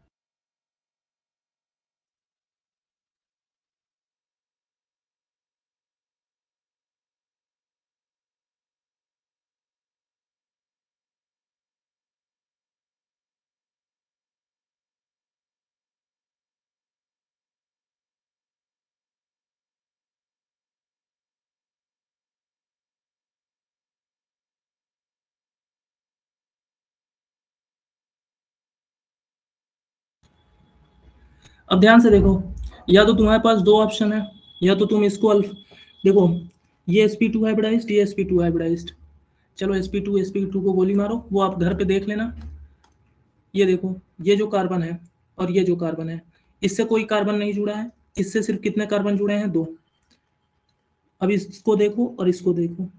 अब ध्यान से देखो, या तो तुम्हारे पास 2 ऑप्शन है, या तो तुम इसको देखो, ये sp2 हाइब्रिडाइज्ड, ये sp2 हाइब्रिडाइज्ड। चलो sp2 को गोली मारो, वो आप घर पे देख लेना। ये देखो, ये जो कार्बन है और ये जो कार्बन है, इससे कोई कार्बन नहीं जुड़ा है, इससे सिर्फ कितने कार्बन जुड़े हैं, 2। अब इसको देखो और इसको देखो,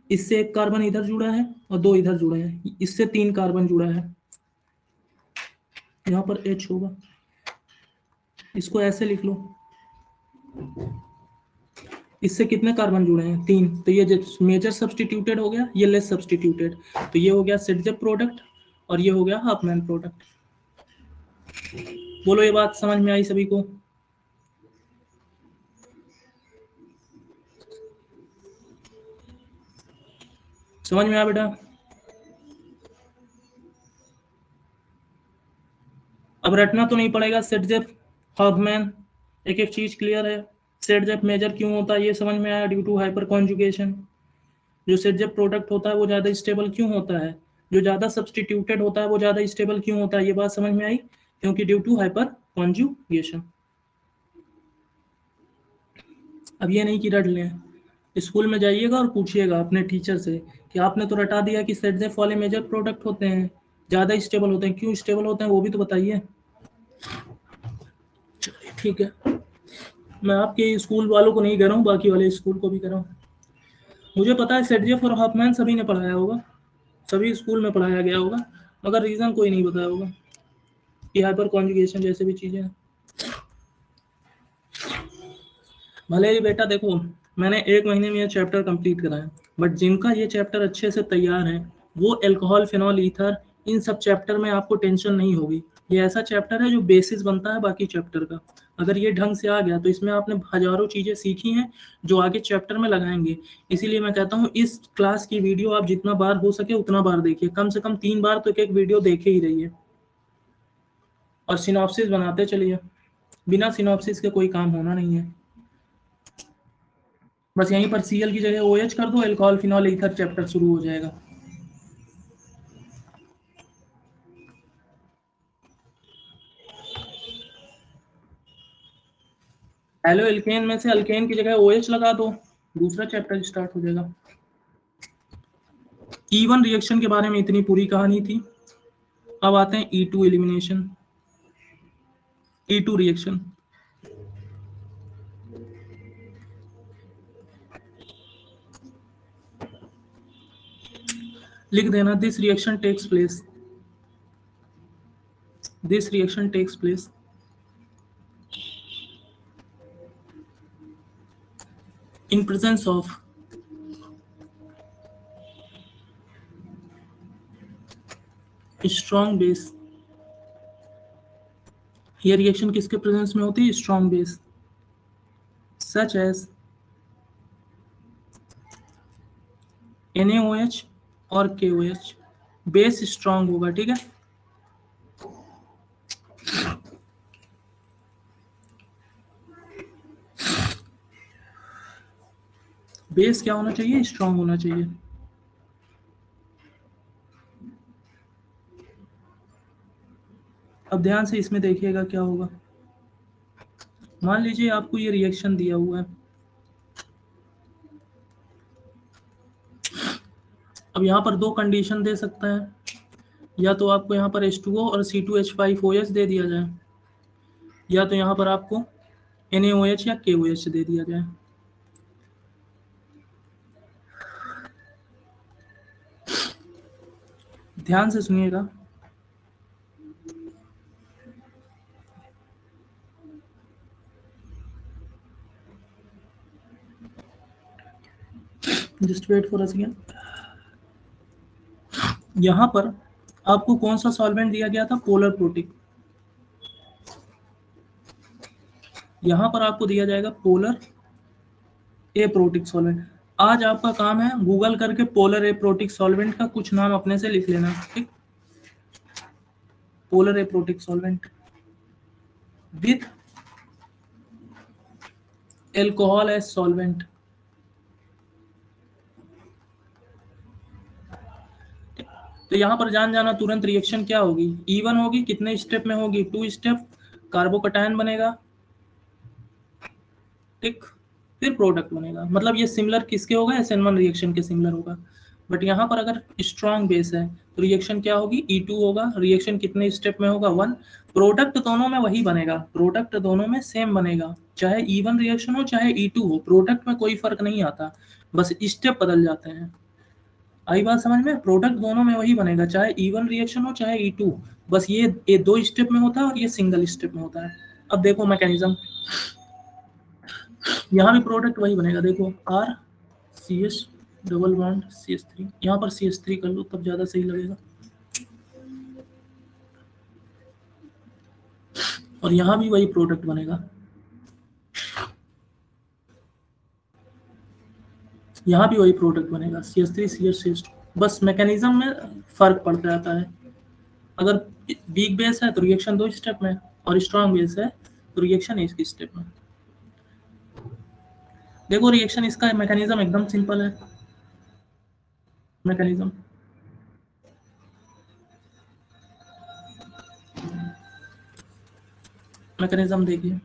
इससे एक कार्बन इधर जुड़ा है और 2 इधर जुड़े हैं, इससे 3 कार्बन जुड़ा है, यहाँ पर H होगा, इसको ऐसे लिख लो, इससे कितने कार्बन जुड़े हैं, 3, तो ये मेजर सब्सटीट्यूटेड हो गया, ये लेस सब्सटीट्यूटेड, तो ये हो गया सेडजेप प्रोडक्ट और ये हो गया हाफमैन प्रोडक्ट। बोलो ये बात समझ में आई सभी को। समझ में आया बेटा। अब रटना तो नहीं पड़ेगा, सेडजेप हाफमैन, एक एक चीज क्लियर है। सेडजेप मेजर क्यों होता है ये समझ में आया, ड्यू टू हाइपर कॉन्जुगेशन। जो सेडजेप प्रोडक्ट होता है वो ज्यादा स्टेबल क्यों होता है, जो ज़्यादा सब्सटीट्यूटेड होता है वो ज़्यादा स्टेबल क्यों होता है, ये बात समझ में आई? क्योंकि ड्यू टू हाइपर कॉन्जुगेशन। अब ये नहीं कि रट लें, स्कूल में जाइएगा और पूछिएगा अपने टीचर से कि आपने तो रटा दिया कि सेट दे वाले मेजर प्रोडक्ट होते हैं, ज़्यादा स्टेबल होते हैं, क्यों स्टेबल होते हैं वो भी तो बताइए। चलिए ठीक है, मैं आपके स्कूल वालों को नहीं कह रहा हूँ, बाकी वाले स्कूल को भी कह रहा हूँ। मुझे पता है सेटजेफ और हॉफमैन सभी ने पढ़ाया होगा, सभी स्कूल में पढ़ाया गया होगा, मगर रीज़न कोई नहीं बताया होगा कि हाइपर कॉन्जुगेशन जैसे भी चीज़ें हैं। भले ही बेटा देखो, मैंने 1 महीने में ये चैप्टर कंप्लीट कराया, बट जिनका ये चैप्टर अच्छे से तैयार है वो अल्कोहल, फिनॉल, ईथर, इन सब चैप्टर में आपको टेंशन नहीं होगी। ये ऐसा चैप्टर है जो बेसिस बनता है बाकी चैप्टर का। अगर ये ढंग से आ गया तो इसमें आपने हजारों चीज़ें सीखी हैं जो आगे चैप्टर में लगाएंगे। इसीलिए मैं कहता हूँ इस क्लास की वीडियो आप जितना बार हो सके उतना बार देखिए, कम से कम 3 बार तो एक वीडियो देखे ही रहिए, और सिनॉप्सिस बनाते चलिए। बिना सिनॉप्सिस के कोई काम होना नहीं है। बस यहीं पर Cl की जगह OH कर दो, अल्कोहल, फिनॉल, ईथर चैप्टर शुरू हो जाएगा। हेलो एल्केन में से अल्केन की जगह OH लगा दो, दूसरा चैप्टर स्टार्ट हो जाएगा। E1 रिएक्शन के बारे में इतनी पूरी कहानी थी। अब आते हैं E2 एलिमिनेशन, E2 रिएक्शन। लिख देना, this reaction takes place, this reaction takes place in presence of strong base। ये रिएक्शन किसके प्रेजेंस में होती है? Strong base, such as NaOH और KOH। बेस स्ट्रॉन्ग होगा, ठीक है। बेस क्या होना चाहिए? स्ट्रॉन्ग होना चाहिए। अब ध्यान से इसमें देखिएगा क्या होगा। मान लीजिए आपको ये रिएक्शन दिया हुआ है, अब यहाँ पर 2 कंडीशन दे सकता है, या तो आपको यहाँ पर H2O और C2H5OH दे दिया जाए, या तो यहाँ पर आपको NaOH या KOH दे दिया जाए। ध्यान से सुनिएगा, just wait for a second. यहाँ पर आपको कौन सा सॉल्वेंट दिया गया था? Polar protic. यहाँ पर आपको दिया जाएगा पोलर एप्रोटिक सॉल्वेंट। आज आपका काम है गूगल करके पोलर एप्रोटिक सॉल्वेंट का कुछ नाम अपने से लिख लेना, ठीक। Polar aprotic solvent with alcohol as solvent. तो यहाँ पर जान जाना तुरंत रिएक्शन क्या होगी? E1 होगी, कितने स्टेप में होगी? 2 स्टेप, कार्बोकटायन बनेगा, ठीक, फिर प्रोडक्ट बनेगा। मतलब ये सिमिलर किसके होगा? SN1 रिएक्शन के सिमिलर होगा। बट यहाँ पर अगर स्ट्रॉन्ग बेस है तो रिएक्शन क्या होगी? E2 होगा। रिएक्शन कितने स्टेप में होगा? 1। प्रोडक्ट दोनों में वही बनेगा, प्रोडक्ट दोनों में सेम बनेगा, चाहे E1 रिएक्शन हो चाहे E2 हो, प्रोडक्ट में कोई फर्क नहीं आता, बस स्टेप बदल जाते हैं। आई बात समझ में? प्रोडक्ट दोनों में वही बनेगा, चाहे E1 रिएक्शन हो चाहे E2, बस ये 2 स्टेप में होता है और ये सिंगल स्टेप में होता है। अब देखो मैकेनिज्म, यहाँ भी प्रोडक्ट वही बनेगा, देखो R CH double bond CH3, यहाँ पर CH3 कर लो तब ज़्यादा सही लगेगा, और यहाँ भी वही प्रोडक्ट बनेगा, यहाँ भी वही प्रोडक्ट बनेगा, CH3 CH CH2। बस मैकेनिज्म में फर्क पड़ता रहता है। अगर वीक बेस है तो रिएक्शन 2 स्टेप में, और स्ट्रॉन्ग बेस है तो रिएक्शन 1 स्टेप में। देखो रिएक्शन इसका मैकेनिज्म एकदम सिंपल है। मैकेनिज्म मैकेनिज्म देखिए।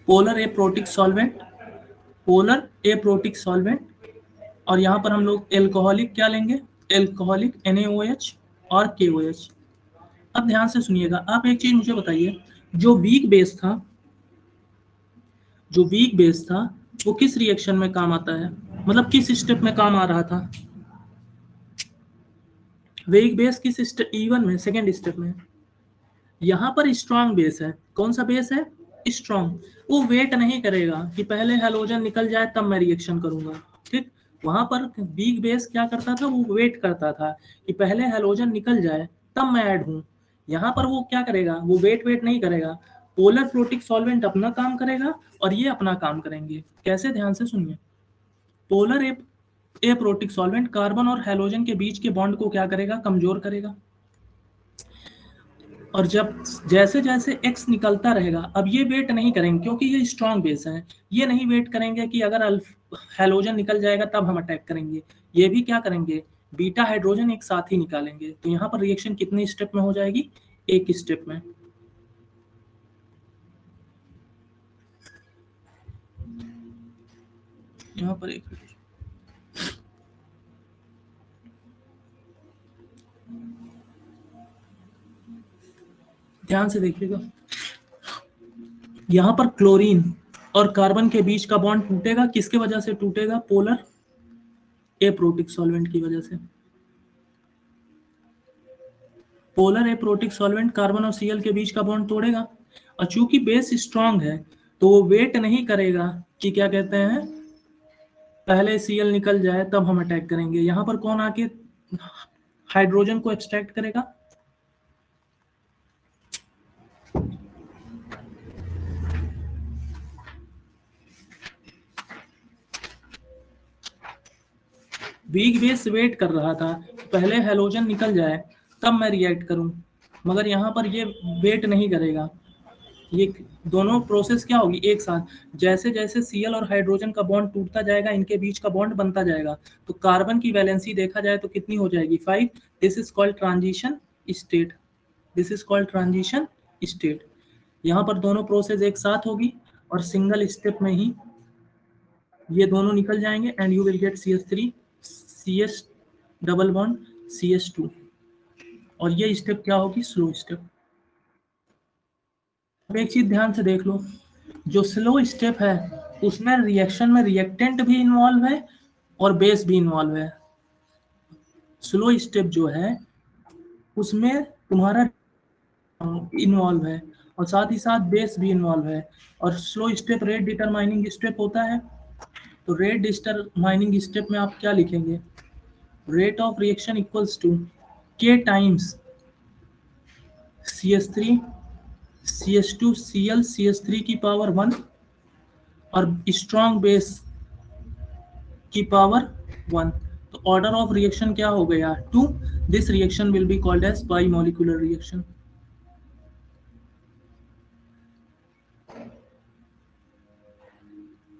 Polar aprotic solvent, polar aprotic solvent, और यहाँ पर हम लोग एल्कोहलिक क्या लेंगे, एल्कोहलिक NaOH और KOH। अब ध्यान से सुनिएगा, आप एक चीज मुझे बताइए, जो वीक बेस था, जो वीक बेस था वो किस रिएक्शन में काम आता है, मतलब किस स्टेप में काम आ रहा था? वीक बेस किस स्टेप, E1 में, सेकेंड स्टेप में। यहाँ पर स्ट्रॉन्ग बेस है, कौन सा बेस है, स्ट्रॉन्ग। वो वेट नहीं करेगा कि पहले हैलोजन निकल जाए तब मैं रिएक्शन करूंगा, ठीक। वहां पर वीक बेस क्या करता था, वो वेट करता था कि पहले हैलोजन निकल जाए तब मैं ऐड हूं। यहाँ पर वो क्या करेगा, वो वेट नहीं करेगा। पोलर प्रोटिक सॉल्वेंट अपना काम करेगा और ये अपना काम करेंगे। कैसे, ध्यान से सुनिए। पोलर एप्रोटिक सॉल्वेंट कार्बन और हैलोजन के बीच के बॉन्ड को क्या करेगा, कमजोर करेगा। और जब जैसे जैसे X निकलता रहेगा, अब ये वेट नहीं करेंगे क्योंकि ये स्ट्रॉन्ग बेस है, ये नहीं वेट करेंगे कि अगर हैलोजन निकल जाएगा तब हम अटैक करेंगे। ये भी क्या करेंगे, बीटा हाइड्रोजन एक साथ ही निकालेंगे। तो यहाँ पर रिएक्शन कितने स्टेप में हो जाएगी, एक स्टेप में। यहाँ पर एक ध्यान से देखिएगा, यहाँ पर क्लोरीन और कार्बन के बीच का बॉन्ड टूटेगा, किसके वजह से टूटेगा, पोलर एप्रोटिक सॉल्वेंट की वजह से। पोलर एप्रोटिक सॉल्वेंट कार्बन और Cl के बीच का बॉन्ड तोड़ेगा, और चूंकि बेस स्ट्रांग है तो वो वेट नहीं करेगा कि क्या कहते हैं, पहले Cl निकल जाए तब हम अटैक करेंगे। यहाँ पर कौन आके हाइड्रोजन को एक्सट्रैक्ट करेगा, वीक बेस वेट कर रहा था पहले हैलोजन निकल जाए तब मैं रिएक्ट करूं, मगर यहाँ पर ये वेट नहीं करेगा। ये दोनों प्रोसेस क्या होगी, एक साथ। जैसे जैसे Cl और हाइड्रोजन का बॉन्ड टूटता जाएगा, इनके बीच का बॉन्ड बनता जाएगा, तो कार्बन की वैलेंसी देखा जाए तो कितनी हो जाएगी, 5। This is called transition state, this is called transition state. यहाँ पर दोनों प्रोसेस एक साथ होगी और सिंगल स्टेप में ही ये दोनों निकल जाएंगे, and you will get CH3 CS double bond CS2। और ये स्टेप क्या होगी, स्लो स्टेप। अब एक चीज ध्यान से देख लो, जो स्लो स्टेप है उसमें रिएक्शन में रिएक्टेंट भी इन्वॉल्व है और बेस भी इन्वॉल्व है। स्लो स्टेप जो है उसमें तुम्हारा इन्वॉल्व है और साथ ही साथ बेस भी इन्वॉल्व है। और slow step rate determining step होता है। तो रेट डिटरमाइनिंग स्टेप में आप क्या लिखेंगे, rate of reaction equals to K times CH3 CH2 Cl CH3 की पावर 1 और स्ट्रॉन्ग बेस की पावर 1। तो ऑर्डर ऑफ रिएक्शन क्या हो गया, 2। This reaction will be called as bimolecular reaction.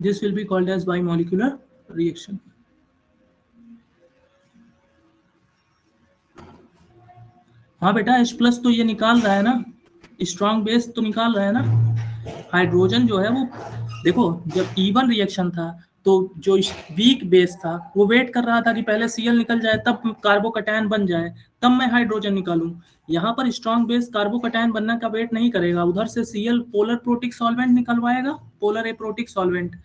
This will be called as bimolecular reaction. हाँ बेटा, H+ तो ये निकाल रहा है ना, स्ट्रॉन्ग बेस तो निकाल रहा है ना। हाइड्रोजन जो है वो देखो, जब E1 रिएक्शन था तो जो वीक बेस था वो वेट कर रहा था कि पहले Cl निकल जाए तब कार्बोकैटायन बन जाए तब मैं हाइड्रोजन निकालूं। यहाँ पर स्ट्रॉन्ग बेस कार्बोकैटायन बनने का वेट नहीं करेगा, उधर से Cl पोलर प्रोटिक सॉल्वेंट निकलवाएगा, पोलर एप्रोटिक सॉल्वेंट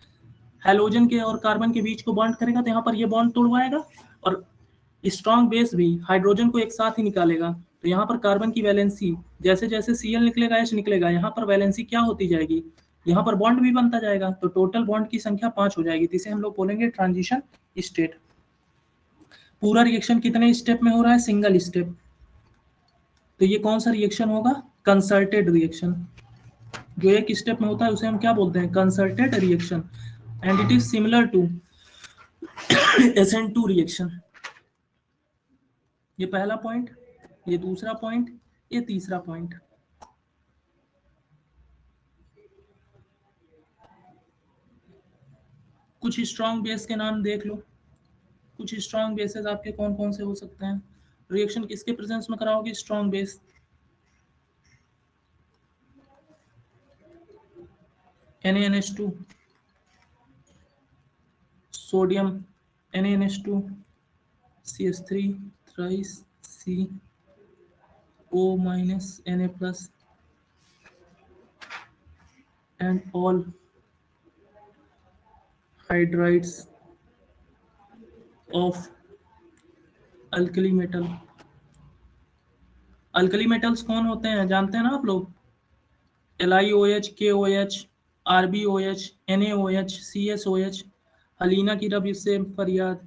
हैलोजन के और कार्बन के बीच को बॉन्ड करेगा, तो यहाँ पर ये बॉन्ड तोड़वाएगा। और स्ट्रॉन्ग बेस भी हाइड्रोजन को एक साथ ही निकालेगा। तो यहाँ पर कार्बन की वैलेंसी जैसे जैसे Cl निकलेगा H निकलेगा, यहाँ पर वैलेंसी क्या होती जाएगी, यहाँ पर बॉन्ड भी बनता जाएगा, तो टोटल बॉन्ड की संख्या 5 हो जाएगी। जिसे हम लोग बोलेंगे ट्रांजिशन स्टेट। पूरा रिएक्शन कितने स्टेप में हो रहा है, सिंगल स्टेप। तो ये कौन सा रिएक्शन होगा, कंसर्टेड रिएक्शन। जो एक स्टेप में होता है उसे हम क्या बोलते हैं, concerted reaction. And it is similar to SN2 reaction. ये पहला पॉइंट, ये दूसरा पॉइंट, ये तीसरा पॉइंट। कुछ स्ट्रॉन्ग बेस के नाम देख लो, कुछ स्ट्रॉन्ग बेसेस आपके कौन कौन से हो सकते हैं। रिएक्शन किसके प्रेजेंस में कराओगे? Strong base. NaNH2, sodium NaNH2, CH3 thrice CO minus Na plus and all hydrides of alkali metal। Alkali metals कौन होते हैं जानते हैं ना आप लोग? LiOH, KOH, RbOH, NaOH, CSOH, हलीना की रब इससे फरियाद।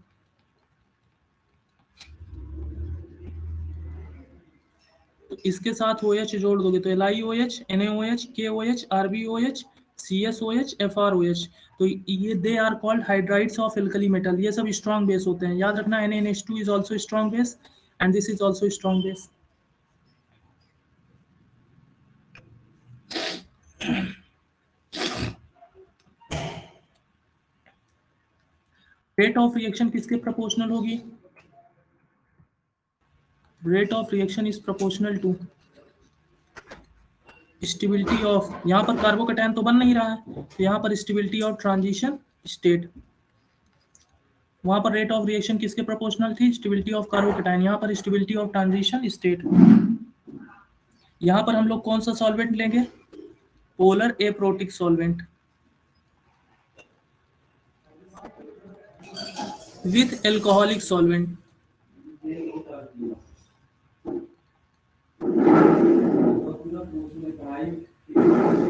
तो इसके साथ OH जोड़ दोगे तो LiOH, NaOH, KOH, RbOH, CSOH, FrOH। तो ये they are called hydrides of alkali metal. ये सब स्ट्रॉन्ग बेस होते हैं, याद रखना। NaNH2 is also strong base and this is also strong base. Rate of reaction किसके प्रोपोर्शनल होगी? Rate of reaction is proportional to stability of, यहाँ पर कार्बोकैटायन तो बन नहीं रहा है, तो यहाँ पर स्टेबिलिटी ऑफ ट्रांजिशन स्टेट। वहां पर रेट ऑफ रिएक्शन किसके प्रोपोर्शनल थी? Stability of carbocation. यहाँ पर स्टेबिलिटी ऑफ ट्रांजिशन स्टेट। यहाँ पर हम लोग कौन सा सॉल्वेंट लेंगे? Polar aprotic solvent with alcoholic solvent.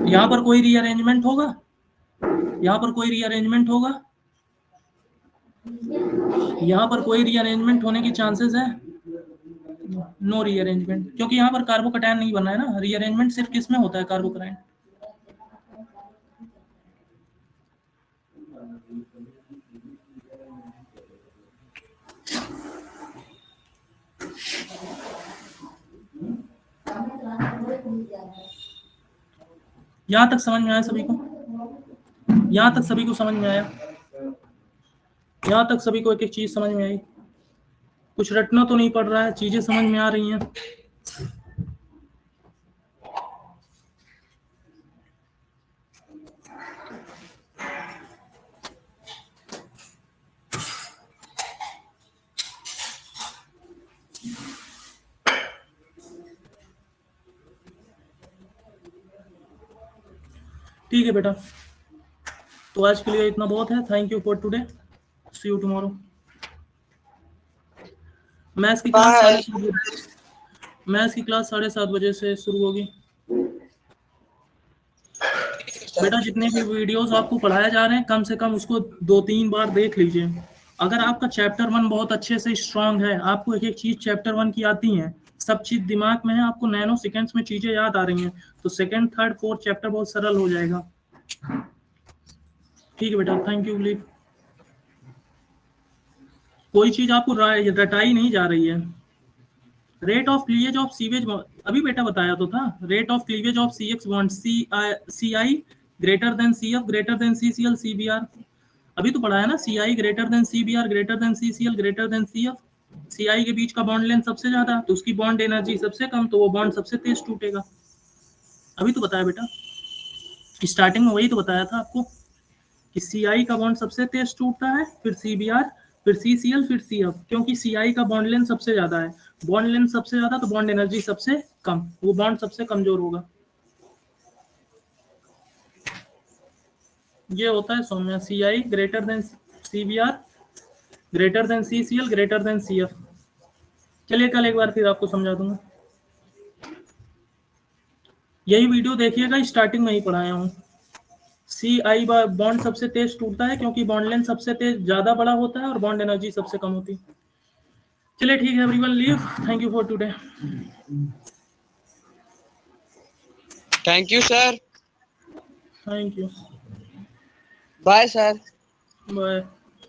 यहाँ पर कोई रीअरेंजमेंट होगा? यहाँ पर कोई रीअरेंजमेंट होगा? यहाँ पर कोई रीअरेंजमेंट होने की चांसेस है? नो रीअरेंजमेंट, क्योंकि यहाँ पर कार्बोकैटायन नहीं बना है ना। रीअरेंजमेंट सिर्फ किस में होता है? कार्बोकैटायन। यहाँ तक समझ में आया सभी को? यहाँ तक सभी को समझ में आया? यहाँ तक सभी को एक एक चीज समझ में आई? कुछ रटना तो नहीं पड़ रहा है, चीजें समझ में आ रही हैं? ठीक है बेटा, तो आज के लिए इतना बहुत है। Thank you for today, see you tomorrow. Maths की क्लास 7:30 बजे से शुरू होगी। बेटा जितने भी वीडियोस आपको पढ़ाया जा रहे हैं, कम से कम उसको 2-3 बार देख लीजिए। अगर आपका चैप्टर 1 बहुत अच्छे से स्ट्रांग है, आपको एक एक चीज चैप्टर 1 की आती है, सब चीज दिमाग में है, आपको नैनो सेकेंड्स में चीजें याद आ रही हैं, तो सेकंड, थर्ड, फोर्थ चैप्टर बहुत सरल हो जाएगा। ठीक है बेटा, थैंक यू। लीव। कोई चीज आपको रटाई नहीं जा रही है। Rate of cleavage of sewage, अभी बेटा बताया तो था। Rate of cleavage of CX bond CI greater than CF greater than CCl CBr। अभी तो पढ़ा है ना, CI greater than CBr greater than CCl greater than CF। CI के बीच का बॉन्ड लेंथ सबसे ज्यादा, तो उसकी बॉन्ड एनर्जी सबसे कम, तो वो बॉन्ड सबसे तेज टूटेगा। अभी तो बताया बेटा, स्टार्टिंग में वही तो बताया था आपको कि CI का बॉन्ड सबसे तेज टूटता है, फिर CBr, फिर CCl, फिर CF, क्योंकि CI का बॉन्ड लेंथ सबसे ज्यादा है। बॉन्ड लेंथ सबसे ज्यादा तो बॉन्ड एनर्जी सबसे कम, वो बॉन्ड सबसे कमजोर होगा। ये होता है Saumya, CI greater than CBr greater than CCl greater than CF। चलिए कल एक बार फिर आपको समझा दूंगा। यही वीडियो देखिएगा, स्टार्टिंग में ही पढ़ाया हूँ। CI बॉन्ड सबसे तेज टूटता है क्योंकि बॉन्ड लेंथ सबसे तेज ज्यादा बड़ा होता है और बॉन्ड एनर्जी सबसे कम होती है। चलिए ठीक है everyone, leave. Thank you for today. Thank you sir. Thank you. Bye sir. Bye.